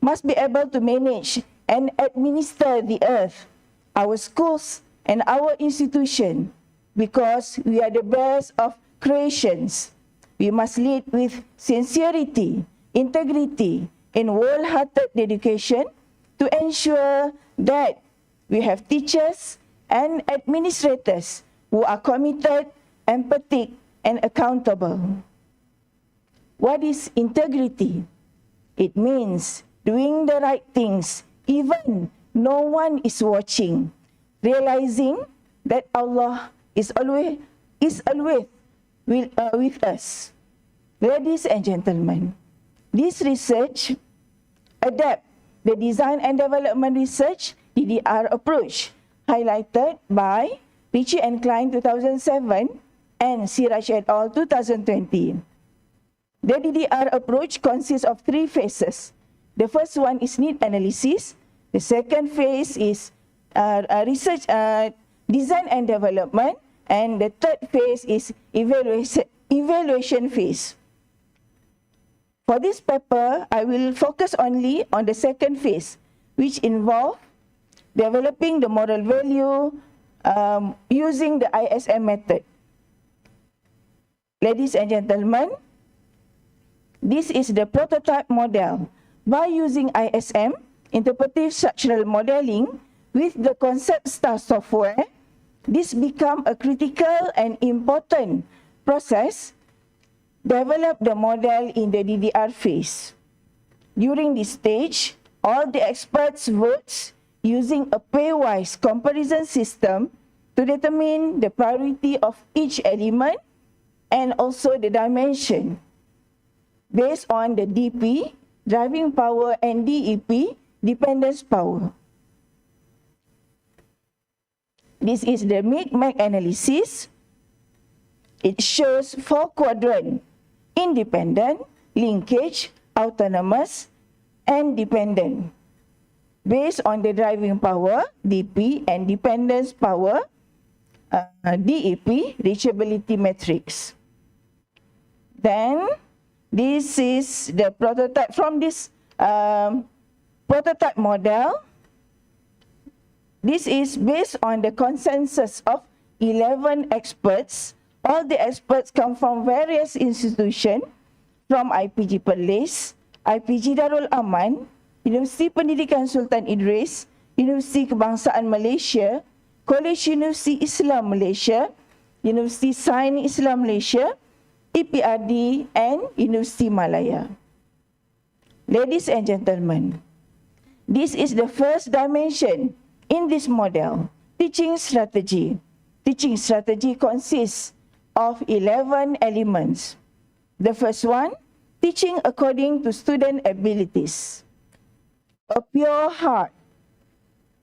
must be able to manage and administer the earth, our schools, and our institution, because we are the best of creations. We must lead with sincerity, integrity, and wholehearted dedication to ensure that we have teachers and administrators who are committed, empathic, and accountable. What is integrity? It means doing the right things even no one is watching, realizing that Allah is always with us. Ladies and gentlemen, this research adapt the design and development research DDR approach highlighted by Ritchie and Klein 2007 and Siraj et al. 2020. The DDR approach consists of 3 phases. The first one is need analysis. The second phase is research, design and development. And the third phase is evaluation phase. For this paper, I will focus only on the second phase, which involves developing the moral value using the ISM method. Ladies and gentlemen, this is the prototype model. By using ISM, interpretive structural modeling, with the concept star software, this become a critical and important process. Develop the model in the DDR phase. During this stage, all the experts vote using a pairwise comparison system to determine the priority of each element and also the dimension based on the DP, driving power, and DEP, dependence power. This is the mid-mac analysis. It shows 4 quadrants: independent, linkage, autonomous, and dependent. Based on the driving power, DP, and dependence power, DEP, reachability matrix. Then, this is the prototype. From this prototype model, this is based on the consensus of 11 experts. All the experts come from various institutions, from IPG Perlis, IPG Darul Aman, Universiti Pendidikan Sultan Idris, Universiti Kebangsaan Malaysia, College Universiti Islam Malaysia, Universiti Sains Islam Malaysia, EPRD, and Universiti Malaya. Ladies and gentlemen, this is the first dimension in this model, teaching strategy. Teaching strategy consists of 11 elements. The first one, teaching according to student abilities. A pure heart,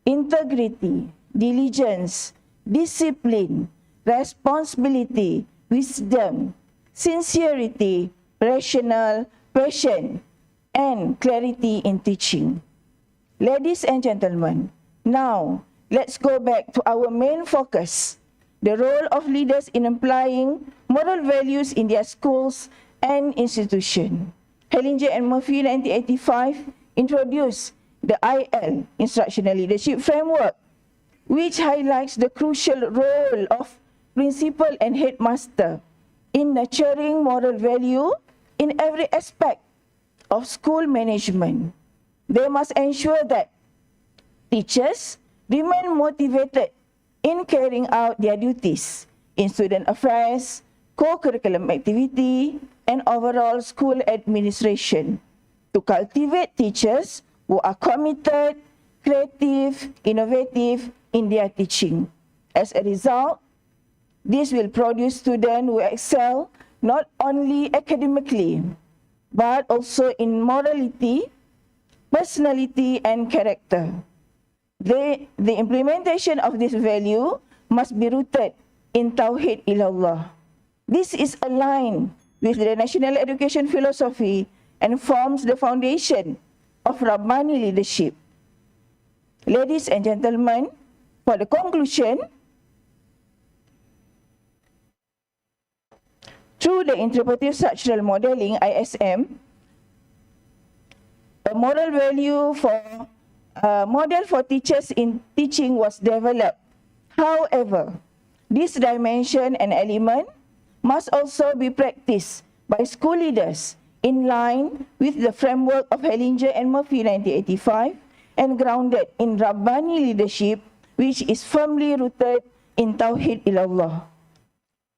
integrity, diligence, discipline, responsibility, wisdom, sincerity, rational, passion, and clarity in teaching. Ladies and gentlemen, now let's go back to our main focus, the role of leaders in applying moral values in their schools and institutions. Hellinger and Murphy, 1985, introduced the IL, Instructional Leadership Framework, which highlights the crucial role of principal and headmaster in nurturing moral value in every aspect of school management. They must ensure that teachers remain motivated in carrying out their duties in student affairs, co-curriculum activity, and overall school administration to cultivate teachers who are committed, creative, innovative in their teaching. As a result, this will produce students who excel not only academically, but also in morality, personality, and character. The implementation of this value must be rooted in Tawheed Ilallah. This is aligned with the national education philosophy and forms the foundation of Rabbani leadership. Ladies and gentlemen, for the conclusion, through the interpretive structural modeling, ISM, a moral value for model for teachers in teaching was developed. However, this dimension and element must also be practiced by school leaders in line with the framework of Hellinger and Murphy 1985 and grounded in Rabbani leadership, which is firmly rooted in Tawheed Ilallah.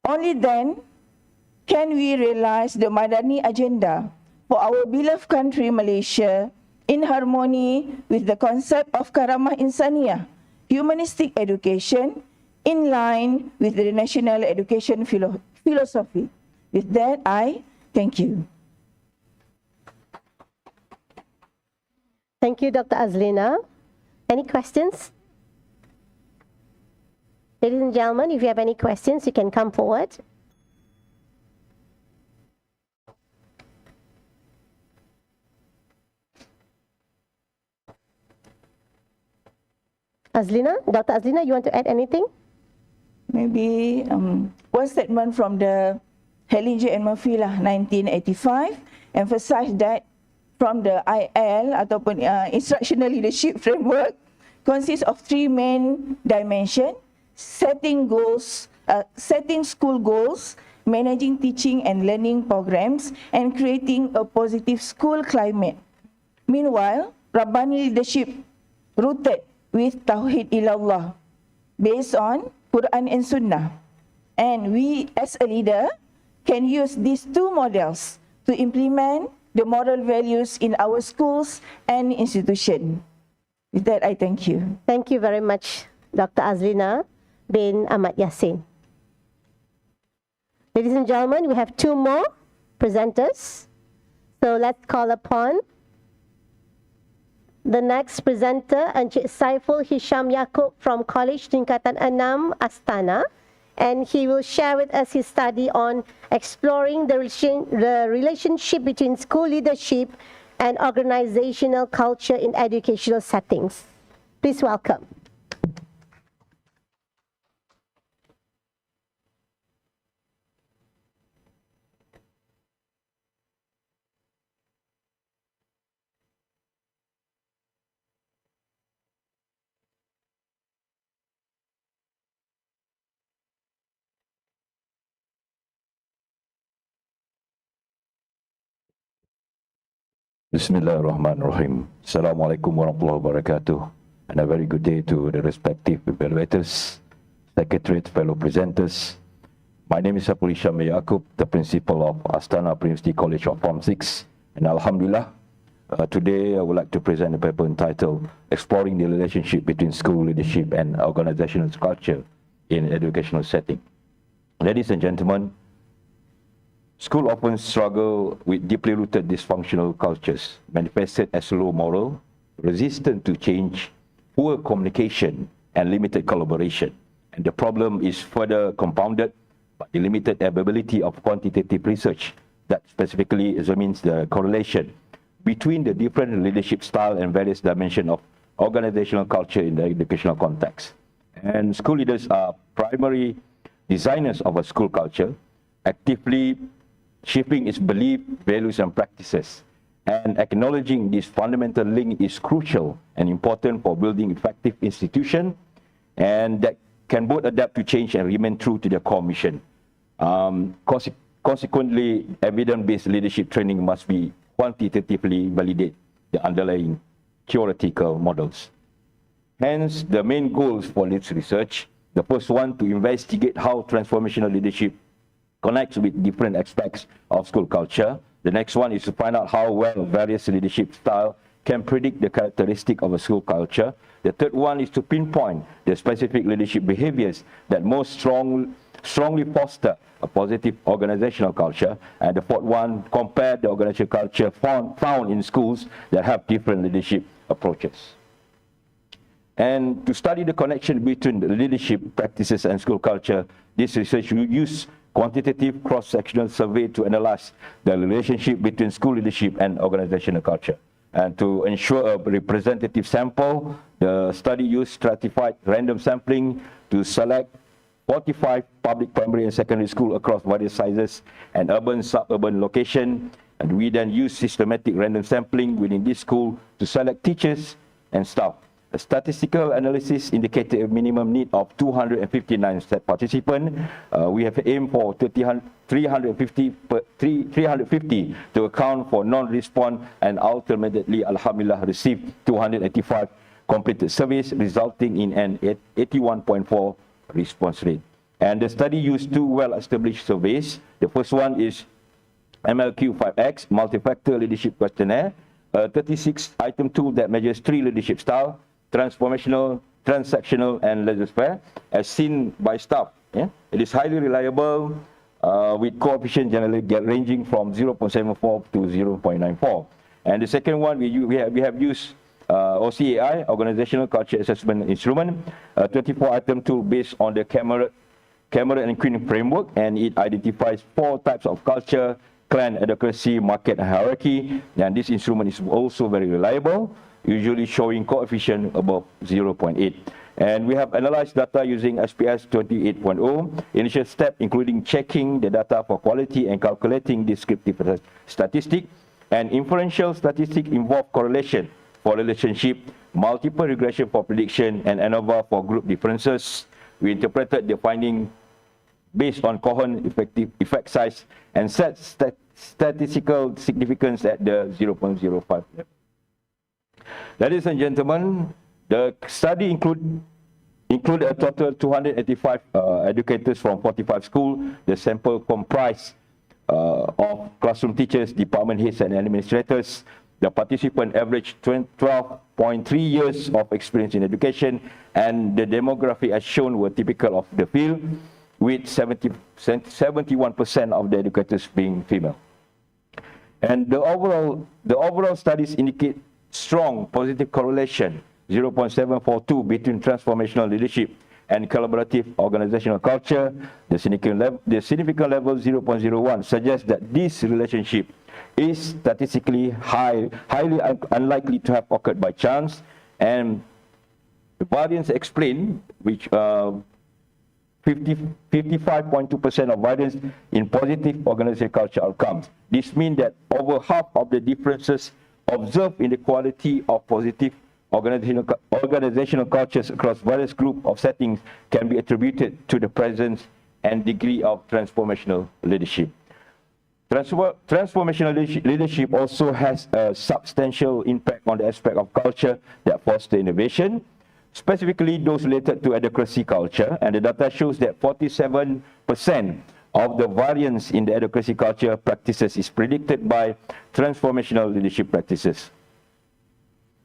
Only then can we realize the Madani agenda for our beloved country Malaysia in harmony with the concept of Karamah Insaniyah, humanistic education, in line with the national education philosophy. With that, I thank you. Thank you, Dr. Azlina. Any questions? Ladies and gentlemen, if you have any questions, you can come forward. Azlina, Dr. Azlina, you want to add anything? Maybe one statement from the Hellinger and Murphy 1985 emphasized that from the IL ataupun instructional leadership framework consists of three main dimensions: setting goals, setting school goals, managing teaching and learning programs, and creating a positive school climate. Meanwhile, Rabbani leadership rooted with Tawheed Ilallah based on Quran and Sunnah. And we as a leader can use these two models to implement the moral values in our schools and institutions. With that, I thank you. Thank you very much, Dr. Azlina bin Ahmad Yassin. Ladies and gentlemen, we have two more presenters. So let's call upon the next presenter, Encik Saiful Hisham Yaakob from College Tingkatan 6 Astana, and he will share with us his study on exploring the relationship between school leadership and organizational culture in educational settings. Please welcome. Bismillahirrahmanirrahim. Assalamualaikum warahmatullahi wabarakatuh. And a very good day to the respective evaluators, secretariat, fellow presenters. My name is Saiful Hisham Yaakob, the principal of Astana University College of Form 6. And Alhamdulillah, today I would like to present a paper entitled Exploring the Relationship Between School Leadership and Organizational Culture in Educational Setting. Ladies and gentlemen, schools often struggle with deeply rooted dysfunctional cultures, manifested as low moral, resistant to change, poor communication, and limited collaboration. And the problem is further compounded by the limited availability of quantitative research that specifically examines the correlation between the different leadership style and various dimensions of organizational culture in the educational context. And school leaders are primary designers of a school culture, actively shaping its belief, values, and practices. And acknowledging this fundamental link is crucial and important for building effective institutions and that can both adapt to change and remain true to their core mission. Consequently, evidence-based leadership training must be quantitatively validate the underlying theoretical models. Hence, the main goals for this research: the first one, to investigate how transformational leadership connects with different aspects of school culture. The next one is to find out how well various leadership styles can predict the characteristic of a school culture. The third one is to pinpoint the specific leadership behaviors that most strongly foster a positive organizational culture. And the fourth one, compare the organizational culture found in schools that have different leadership approaches. And to study the connection between the leadership practices and school culture, this research will use quantitative cross-sectional survey to analyze the relationship between school leadership and organizational culture. And to ensure a representative sample, the study used stratified random sampling to select 45 public primary and secondary schools across various sizes and urban, suburban location. And we then use systematic random sampling within this school to select teachers and staff. A statistical analysis indicated a minimum need of 259 participants. We have aimed for 350 to account for non-response, and ultimately, alhamdulillah, received 285 completed surveys, resulting in an 81.4 response rate. And the study used two well-established surveys. The first one is MLQ5X, Multi-Factor Leadership Questionnaire, a 36-item tool that measures 3 leadership styles: transformational, transactional, and laissez-faire, as seen by staff. Yeah? It is highly reliable, with coefficient generally ranging from 0.74 to 0.94. And the second one, we have used OCAI, Organizational Culture Assessment Instrument, a 24-item tool based on the Cameron and Quinn framework, and it identifies 4 types of culture: clan, advocacy, market, and hierarchy. And this instrument is also very reliable, usually showing coefficient above 0.8. And we have analyzed data using SPS 28.0. Initial step including checking the data for quality and calculating descriptive statistic. And inferential statistic involve correlation for relationship, multiple regression for prediction, and ANOVA for group differences. We interpreted the finding based on cohort effect size and set statistical significance at the 0.05 level. Ladies and gentlemen, the study included a total 285 educators from 45 schools. The sample comprised of classroom teachers, department heads, and administrators. The participant averaged 12.3 years of experience in education, and the demographic as shown were typical of the field, with 71% of the educators being female. And the overall studies indicate strong positive correlation, 0.742, between transformational leadership and collaborative organizational culture. The significant level 0.01 suggests that this relationship is statistically highly unlikely to have occurred by chance, and the variance explained, which 55.2% of variance in positive organizational culture outcomes. This means that over half of the differences observed in the quality of positive organizational cultures across various groups of settings can be attributed to the presence and degree of transformational leadership. Transformational leadership also has a substantial impact on the aspect of culture that foster innovation, specifically those related to advocacy culture, and the data shows that 47% of the variance in the advocacy culture practices is predicted by transformational leadership practices.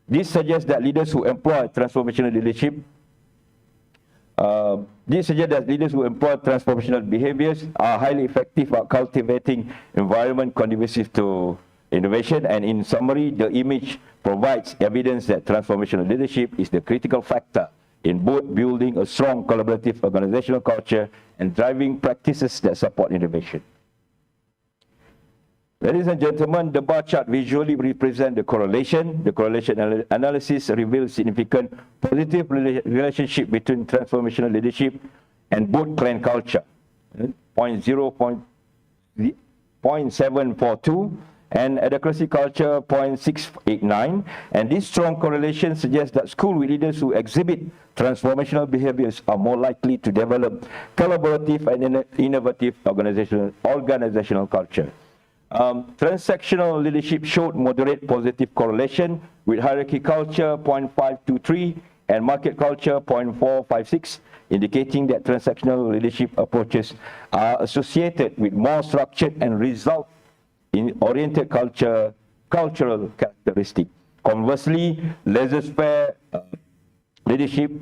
This suggests that leaders who employ transformational leadership behaviors are highly effective at cultivating environment conducive to innovation. And in summary, the image provides evidence that transformational leadership is the critical factor in both building a strong collaborative organizational culture and driving practices that support innovation. Ladies and gentlemen, the bar chart visually represents the correlation. The correlation analysis reveals significant positive relationship between transformational leadership and both clan culture, 0.742, and advocacy culture, 0.689. And this strong correlation suggests that schools with leaders who exhibit transformational behaviors are more likely to develop collaborative and innovative organizational culture. Transactional leadership showed moderate positive correlation, with hierarchy culture 0.523 and market culture 0.456, indicating that transactional leadership approaches are associated with more structured and result-oriented cultural characteristics. Conversely, laissez-faire leadership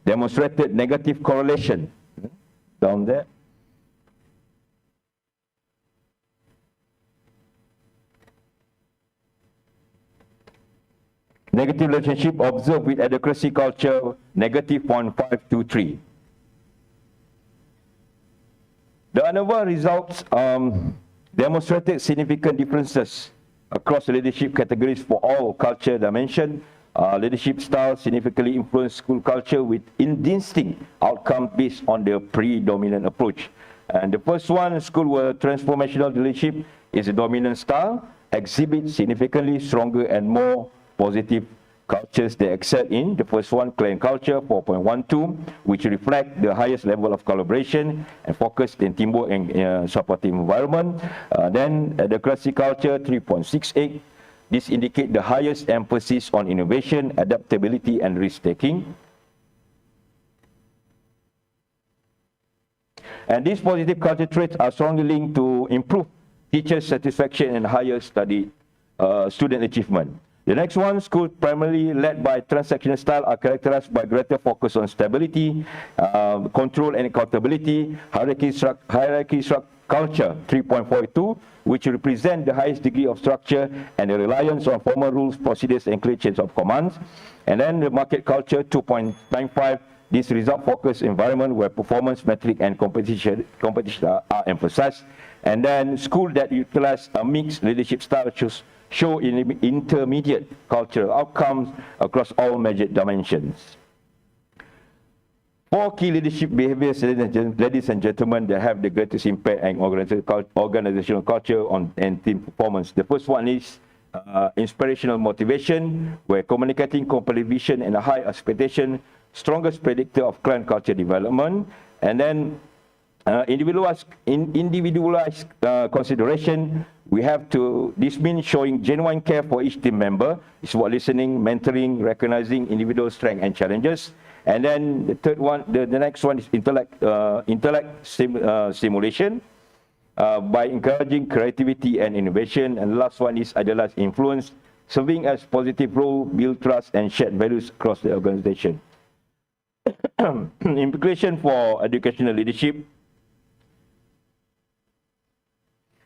demonstrated negative correlation. Down there. Negative relationship observed with advocacy culture, negative 0.523. The ANOVA results demonstrated significant differences across leadership categories for all culture dimensions. Leadership styles significantly influence school culture with indistinct outcomes based on the predominant approach. And the first one, school where transformational leadership is a dominant style, exhibits significantly stronger and more positive cultures they excel in. The first one, clan culture, 4.12, which reflect the highest level of collaboration and focus in teamwork and supportive environment. Then the classic culture, 3.68. This indicate the highest emphasis on innovation, adaptability, and risk-taking. And these positive culture traits are strongly linked to improve teacher satisfaction and higher student achievement. The next one, schools primarily led by transactional style are characterized by greater focus on stability, control and accountability, hierarchy culture, 3.42, which represent the highest degree of structure and the reliance on formal rules, procedures, and clear chains of commands. And then the market culture, 2.95, this result-focused environment where performance, metric, and competition are emphasized. And then school that utilize a mixed leadership style show intermediate cultural outcomes across all measured dimensions. 4 key leadership behaviors, ladies and gentlemen, that have the greatest impact on organizational culture and team performance. The first one is inspirational motivation, where communicating compelling vision and a high expectation, strongest predictor of clan culture development. And then individualized consideration, this means showing genuine care for each team member. It's about listening, mentoring, recognizing individual strengths and challenges. And then the third one, the next one is intellect stimulation, by encouraging creativity and innovation. And the last one is idealized influence, serving as positive role, build trust and shared values across the organization. Implication for educational leadership.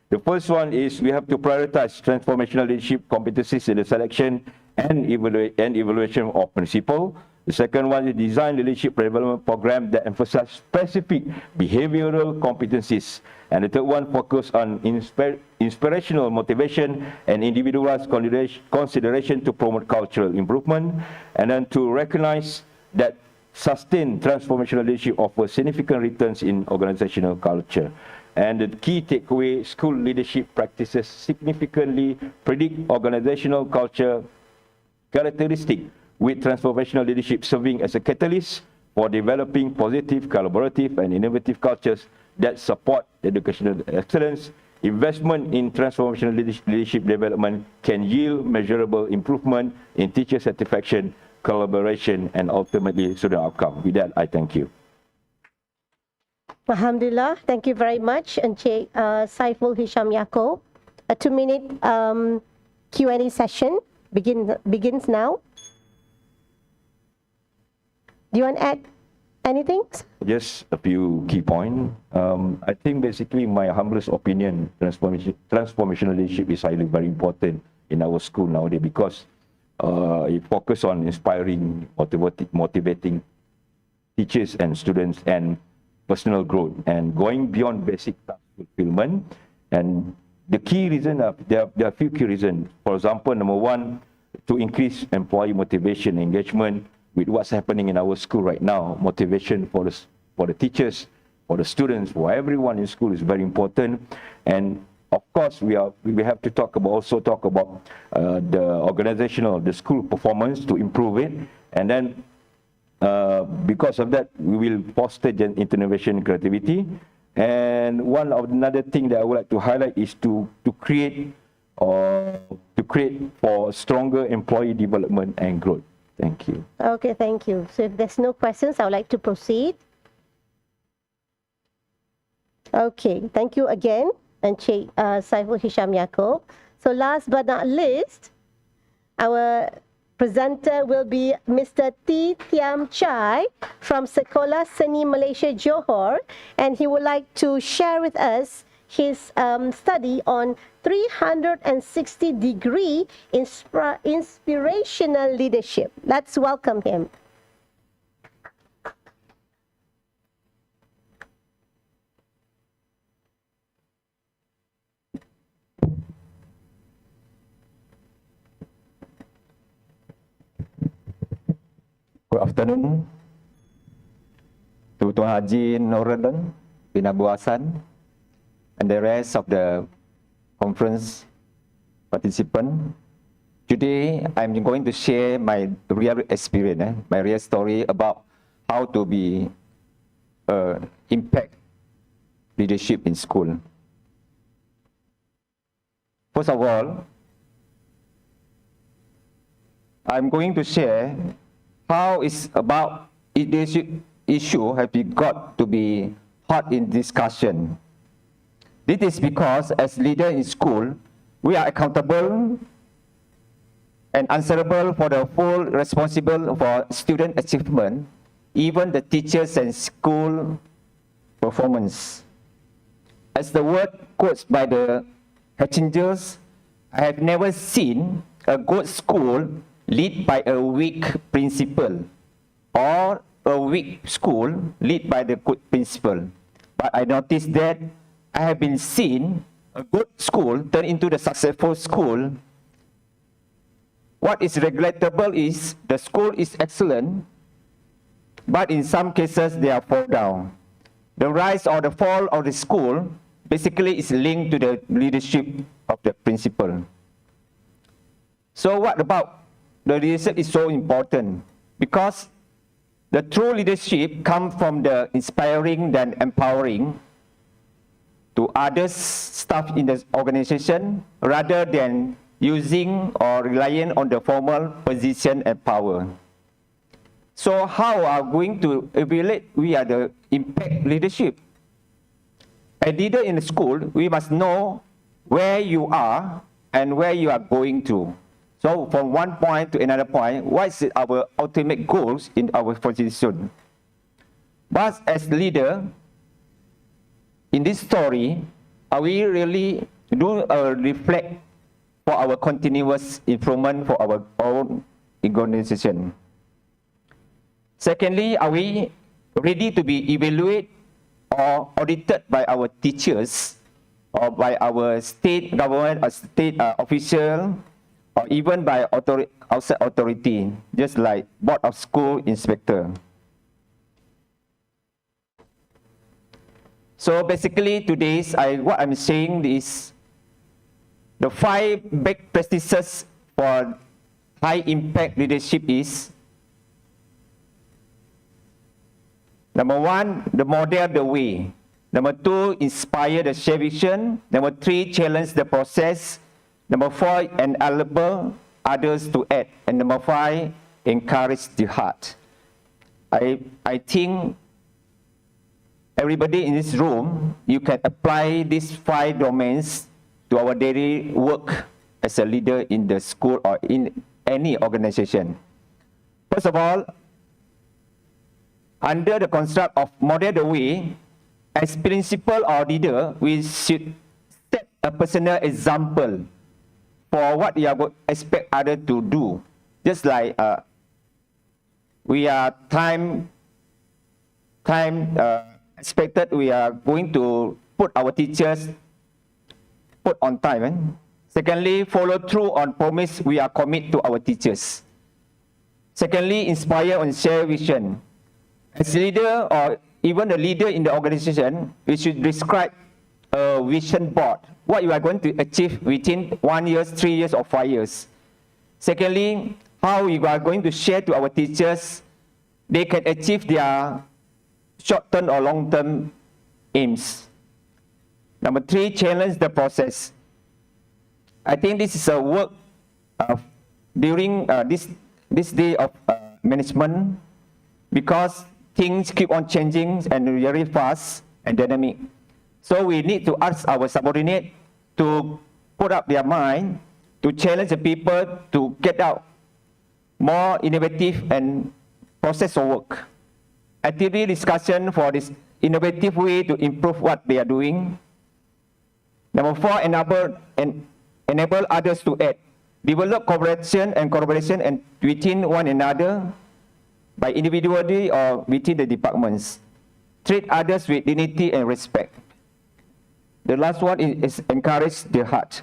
The first one is we have to prioritize transformational leadership competencies in the selection and evaluation of principal. The second one is design leadership development program that emphasize specific behavioral competencies. And the third one focus on inspirational motivation and individualized consideration to promote cultural improvement. And then to recognize that sustained transformational leadership offers significant returns in organizational culture. And the key takeaway, school leadership practices significantly predict organizational culture characteristic, with transformational leadership serving as a catalyst for developing positive, collaborative, and innovative cultures that support educational excellence. Investment in transformational leadership development can yield measurable improvement in teacher satisfaction, collaboration, and ultimately student outcome. With that, I thank you. Alhamdulillah, thank you very much, Encik Saiful Hisham Yaakob. A 2-minute Q&A session begins now. Do you want to add anything? Just a few key points. I think basically my humblest opinion, transformational leadership is highly very important in our school nowadays, because it focuses on inspiring, motivating teachers and students and personal growth and going beyond basic task fulfillment. And the key reason, there are a few key reasons. For example, number one, to increase employee motivation, engagement with what's happening in our school right now. Motivation for the teachers, for the students, for everyone in school is very important. And of course, we have to also talk about the organizational, the school performance to improve it. And then because of that, we will foster innovation and creativity. And another thing that I would like to highlight is to create for stronger employee development and growth. Thank you. Okay, thank you. So if there's no questions, I would like to proceed. Okay, thank you again, Encik Saiful Hisham Yaakob. So last but not least, our presenter will be Mr. T. Thiam Chai from Sekolah Seni Malaysia Johor, and he would like to share with us his study on 360-degree inspirational leadership. Let's welcome him. Good afternoon to Tuan Haji Nuruddin bin Abu Hassan and the rest of the conference participants. Today, I'm going to share my real experience, my real story about how to be impact leadership in school. First of all, I'm going to share how it's about leadership issue have been got to be hot in discussion. This is because as leader in school, we are accountable and answerable for the full responsible for student achievement, even the teachers and school performance. As the word quotes by the Hatchingers, I have never seen a good school led by a weak principal or a weak school led by the good principal. But I noticed that I have been seen a good school turn into the successful school. What is regrettable is the school is excellent, but in some cases they are fall down. The rise or the fall of the school basically is linked to the leadership of the principal. So what about the leadership is so important? Because the true leadership comes from the inspiring and empowering to others, staff in the organization, rather than using or relying on the formal position and power. So how are we going to evaluate we are the impact leadership? A leader in the school, we must know where you are and where you are going to. So from one point to another point, what is our ultimate goals in our position? But as leader, in this story, are we really do a reflect for our continuous improvement for our own organization? Secondly, are we ready to be evaluated or audited by our teachers or by our state government or state official or even by outside authority, just like Board of School Inspector? So basically today's what I'm saying is the 5 best practices for high impact leadership is: number 1, the model the way. Number 2, inspire the share vision. Number 3, challenge the process. Number 4, enable others to act. And number 5, encourage the heart. I think everybody in this room, you can apply these 5 domains to our daily work as a leader in the school or in any organization. First of all, under the construct of model the way, as principal or leader, we should set a personal example for what we are going to expect others to do. Just like we are expected, we are going to put our teachers put on time. Secondly, follow through on promise we are commit to our teachers. Secondly, inspire and share vision. As leader or even a leader in the organization, we should describe a vision board, what you are going to achieve within 1 year, 3 years, or 5 years. Secondly, how you are going to share to our teachers, they can achieve their short-term or long-term aims. Number 3, challenge the process. I think this is a work during this day of management, because things keep on changing and very fast and dynamic. So we need to ask our subordinate to put up their mind, to challenge the people to get out more innovative and process of work. Actively discussion for this innovative way to improve what they are doing. Number 4, enable others to act. Develop cooperation and collaboration and within one another, by individually or within the departments. Treat others with dignity and respect. The last one is encourage the heart.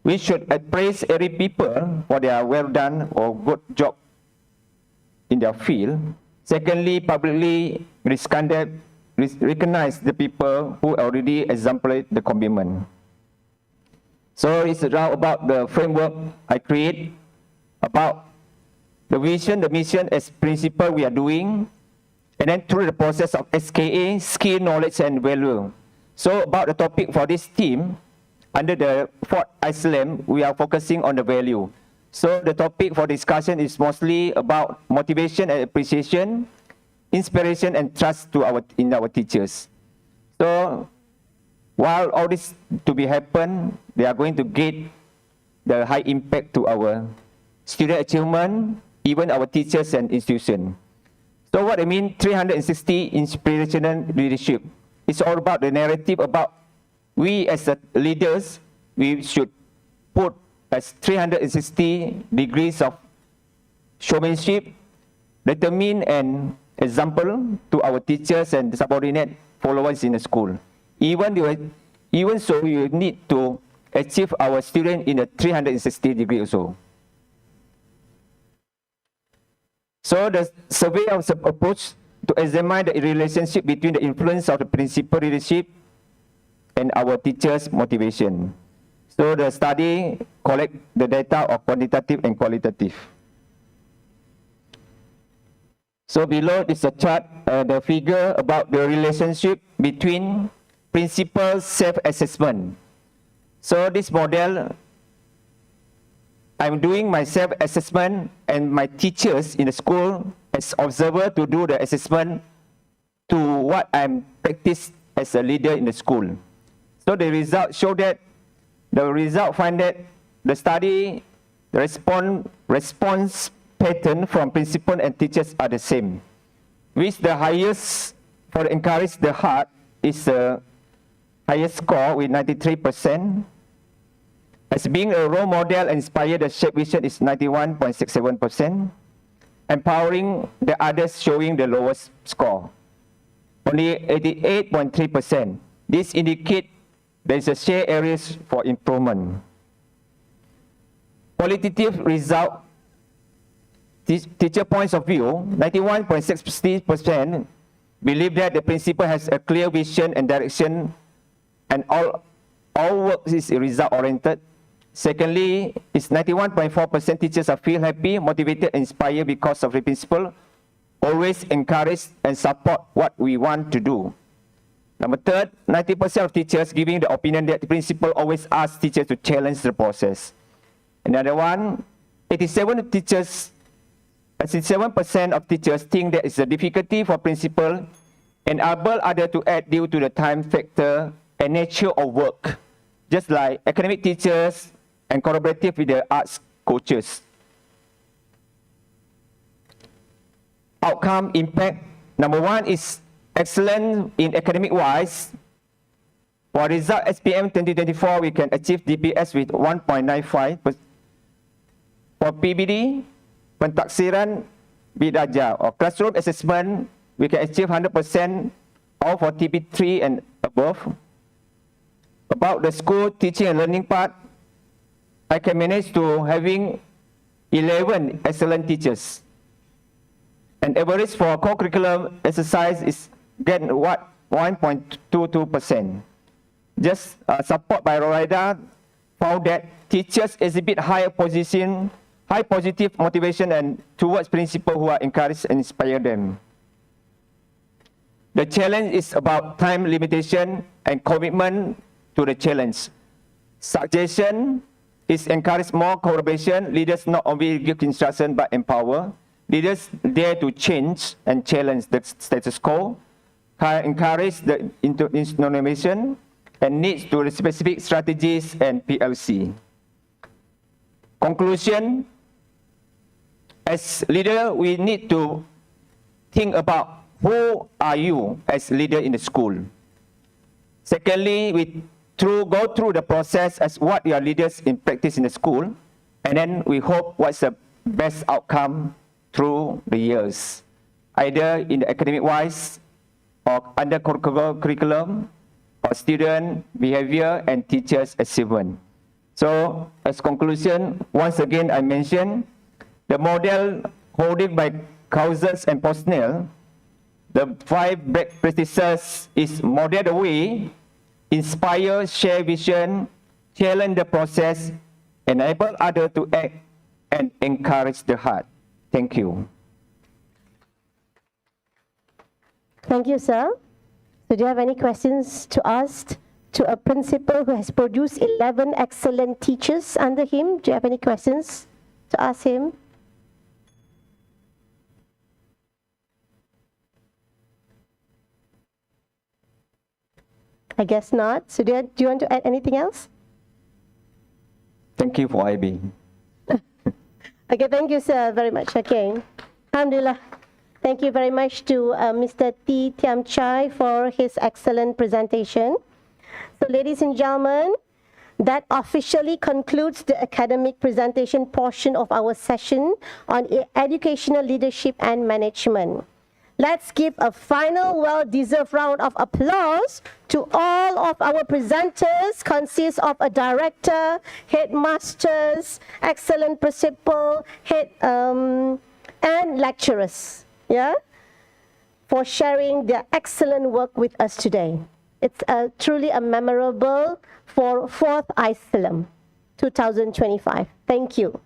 We should praise every people for their well done or good job in their field. Secondly, publicly recognize the people who already exemplate the commitment. So it's around about the framework I create, about the vision, the mission as principle we are doing, and then through the process of SKA, skill, knowledge, and value. So about the topic for this team, under the fourth ICELAM, we are focusing on the value. So the topic for discussion is mostly about motivation and appreciation, inspiration and trust in our teachers. So while all this to be happen, they are going to get the high impact to our student achievement, even our teachers and institution. So what I mean 360 inspirational leadership. It's all about the narrative about we as the leaders, we should put as 360 degrees of showmanship, determine an example to our teachers and subordinate followers in the school. Even so, we need to achieve our student in a 360 degree also. So the survey of approach to examine the relationship between the influence of the principal leadership and our teachers' motivation. So the study collect the data of quantitative and qualitative. So below is a chart, the figure about the relationship between principal self-assessment. So this model, I'm doing my self-assessment and my teachers in the school as observer to do the assessment to what I'm practiced as a leader in the school. So the result show that, the result find that the study, the response pattern from principal and teachers are the same. Which the highest for encourage the heart is the highest score with 93%. As being a role model and inspire the shape vision is 91.67%. Empowering the others showing the lowest score, only 88.3%. This indicates there is a shared areas for improvement. Qualitative result, teacher points of view, 91.60% believe that the principal has a clear vision and direction and all work is result oriented. Secondly, it's 91.4% teachers are feel happy, motivated, inspired because of the principal always encourage and support what we want to do. Number third, 90% of teachers giving the opinion that the principal always asks teachers to challenge the process. Another one, 87% of teachers think there is a difficulty for principal and able other to add due to the time factor and nature of work, just like academic teachers and collaborative with the arts coaches. Outcome impact, number one is excellent in academic wise. For result SPM 2024, we can achieve DPS with 1.95. For PBD, pentaksiran bidaja or classroom assessment, we can achieve 100% all for TP3 and above. About the school teaching and learning part, I can manage to having 11 excellent teachers. And average for co-curriculum exercise is get 1.22%. Just support by Rorida found that teachers exhibit high positive motivation and towards principal who are encouraged and inspire them. The challenge is about time limitation and commitment to the challenge. Suggestion is encourage more collaboration. Leaders not only give instruction but empower. Leaders dare to change and challenge the status quo, encourage the innovation, and needs to the specific strategies and PLC. Conclusion, as leader, we need to think about who are you as leader in the school. Secondly, we go through the process as what your leaders in practice in the school, and then we hope what's the best outcome through the years, either in the academic wise or under curriculum or student behavior and teachers achievement. So as conclusion, once again I mentioned the model holding by Cousins and Posnell, the 5 best practices is model the way, inspire, share vision, challenge the process, enable others to act, and encourage the heart. Thank you. Thank you, sir. So do you have any questions to ask to a principal who has produced 11 excellent teachers under him? Do you have any questions to ask him? I guess not. So do you want to add anything else? Thank you for IB. Okay, thank you, sir, very much. Okay. Alhamdulillah. Thank you very much to Mr. T. Tiam Chai for his excellent presentation. So, ladies and gentlemen, that officially concludes the academic presentation portion of our session on educational leadership and management. Let's give a final well-deserved round of applause to all of our presenters, consists of a director, headmasters, excellent principal, and lecturers, for sharing their excellent work with us today. It's truly a memorable for 4th ICELAM 2025. Thank you.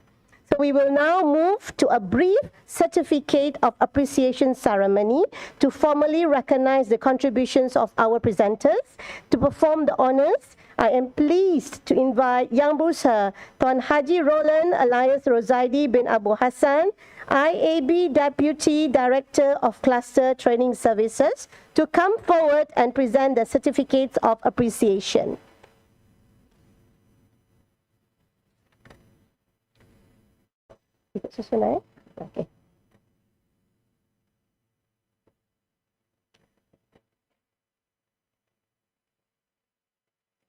So we will now move to a brief certificate of appreciation ceremony to formally recognize the contributions of our presenters. To perform the honors, I am pleased to invite Yang Berusaha Tuan Haji Roland Elias Rozaidi bin Abu Hassan, IAB Deputy Director of Cluster Training Services, to come forward and present the certificates of appreciation. Ikut susunan, okay.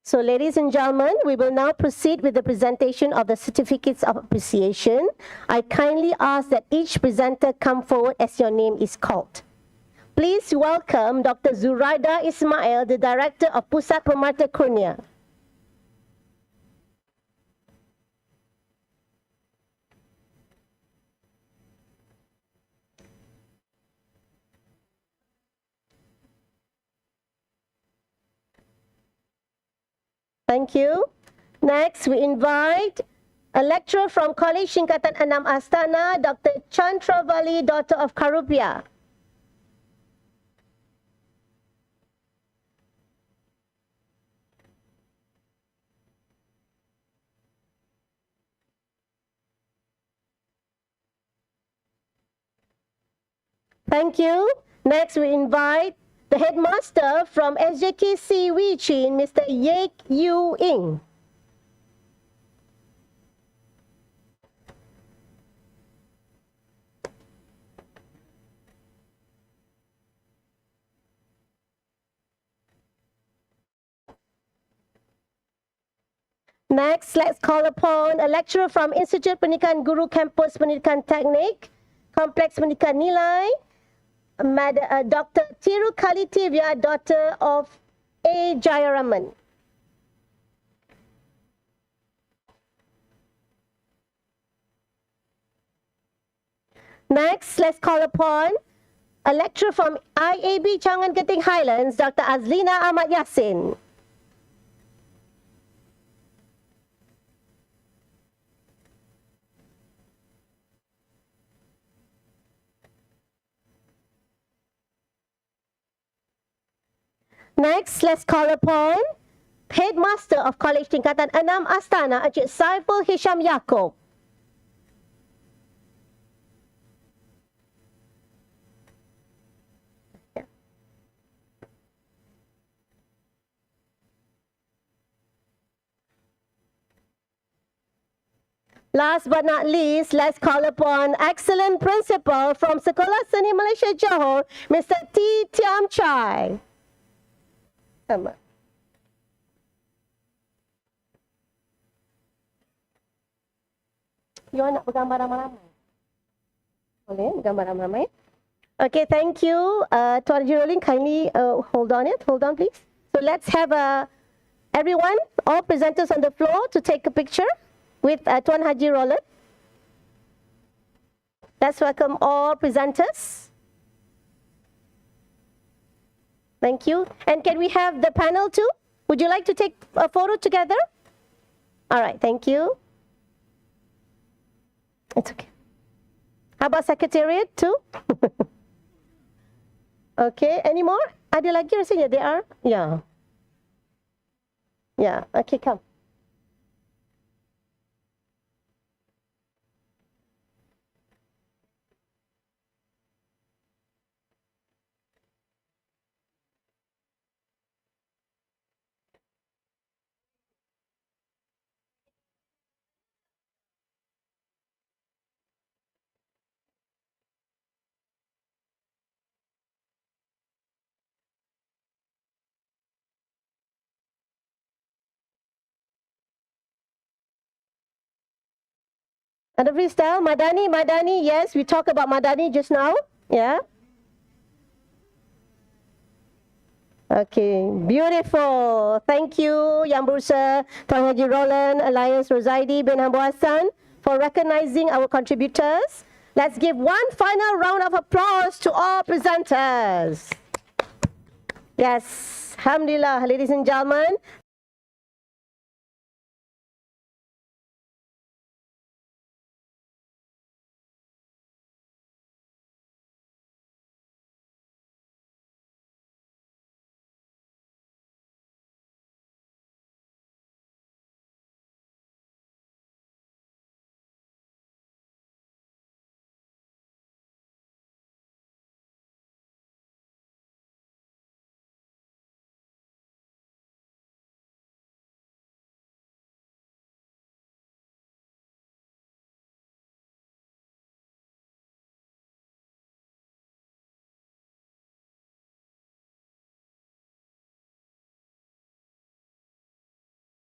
So, ladies and gentlemen, we will now proceed with the presentation of the certificates of appreciation. I kindly ask that each presenter come forward as your name is called. Please welcome Dr. Zuraida Ismail, the Director of Pusat Pemerhata Kurnia. Thank you. Next, we invite a lecturer from College Tingkatan 6 Astana, Dr. Chandravali, daughter of Karupia. Thank you. Next, we invite the headmaster from SJKC Wichin, Mr. Yek Yu Ing. Next, let's call upon a lecturer from Institut Pendidikan Guru Kampus Pendidikan Teknik, Kompleks Pendidikan Nilai, Dr. Tiru Kalitivia, daughter of A. Jayaraman. Next, let's call upon a lecturer from IAB Changan Genting Highlands, Dr. Azlina Ahmad Yassin. Next, let's call upon Headmaster of College Tingkatan 6 Astana, Encik Saiful Hisham Yaakob. Last but not least, let's call upon excellent principal from Sekolah Seni Malaysia Johor, Mr. T. Tiam Chai. Sama. You nak bergambar ramai-ramai? Boleh bergambar ramai-ramai? Okay, thank you. Tuan Haji Roland, kindly hold on please. So let's have everyone, all presenters on the floor to take a picture with Tuan Haji Roland. Let's welcome all presenters. Thank you. And can we have the panel too? Would you like to take a photo together? All right, thank you. It's okay. How about Secretariat too? Okay, any more? Ada lagi rasanya? There are? Yeah. Yeah, okay, come. Ada freestyle, Madani, yes, we talked about Madani just now. Yeah. Okay, beautiful. Thank you, Yang Berusaha, Tuan Haji Roland, Alliance Rozaidi bin Hambu Hassan for recognizing our contributors. Let's give one final round of applause to all presenters. Yes, Alhamdulillah, ladies and gentlemen,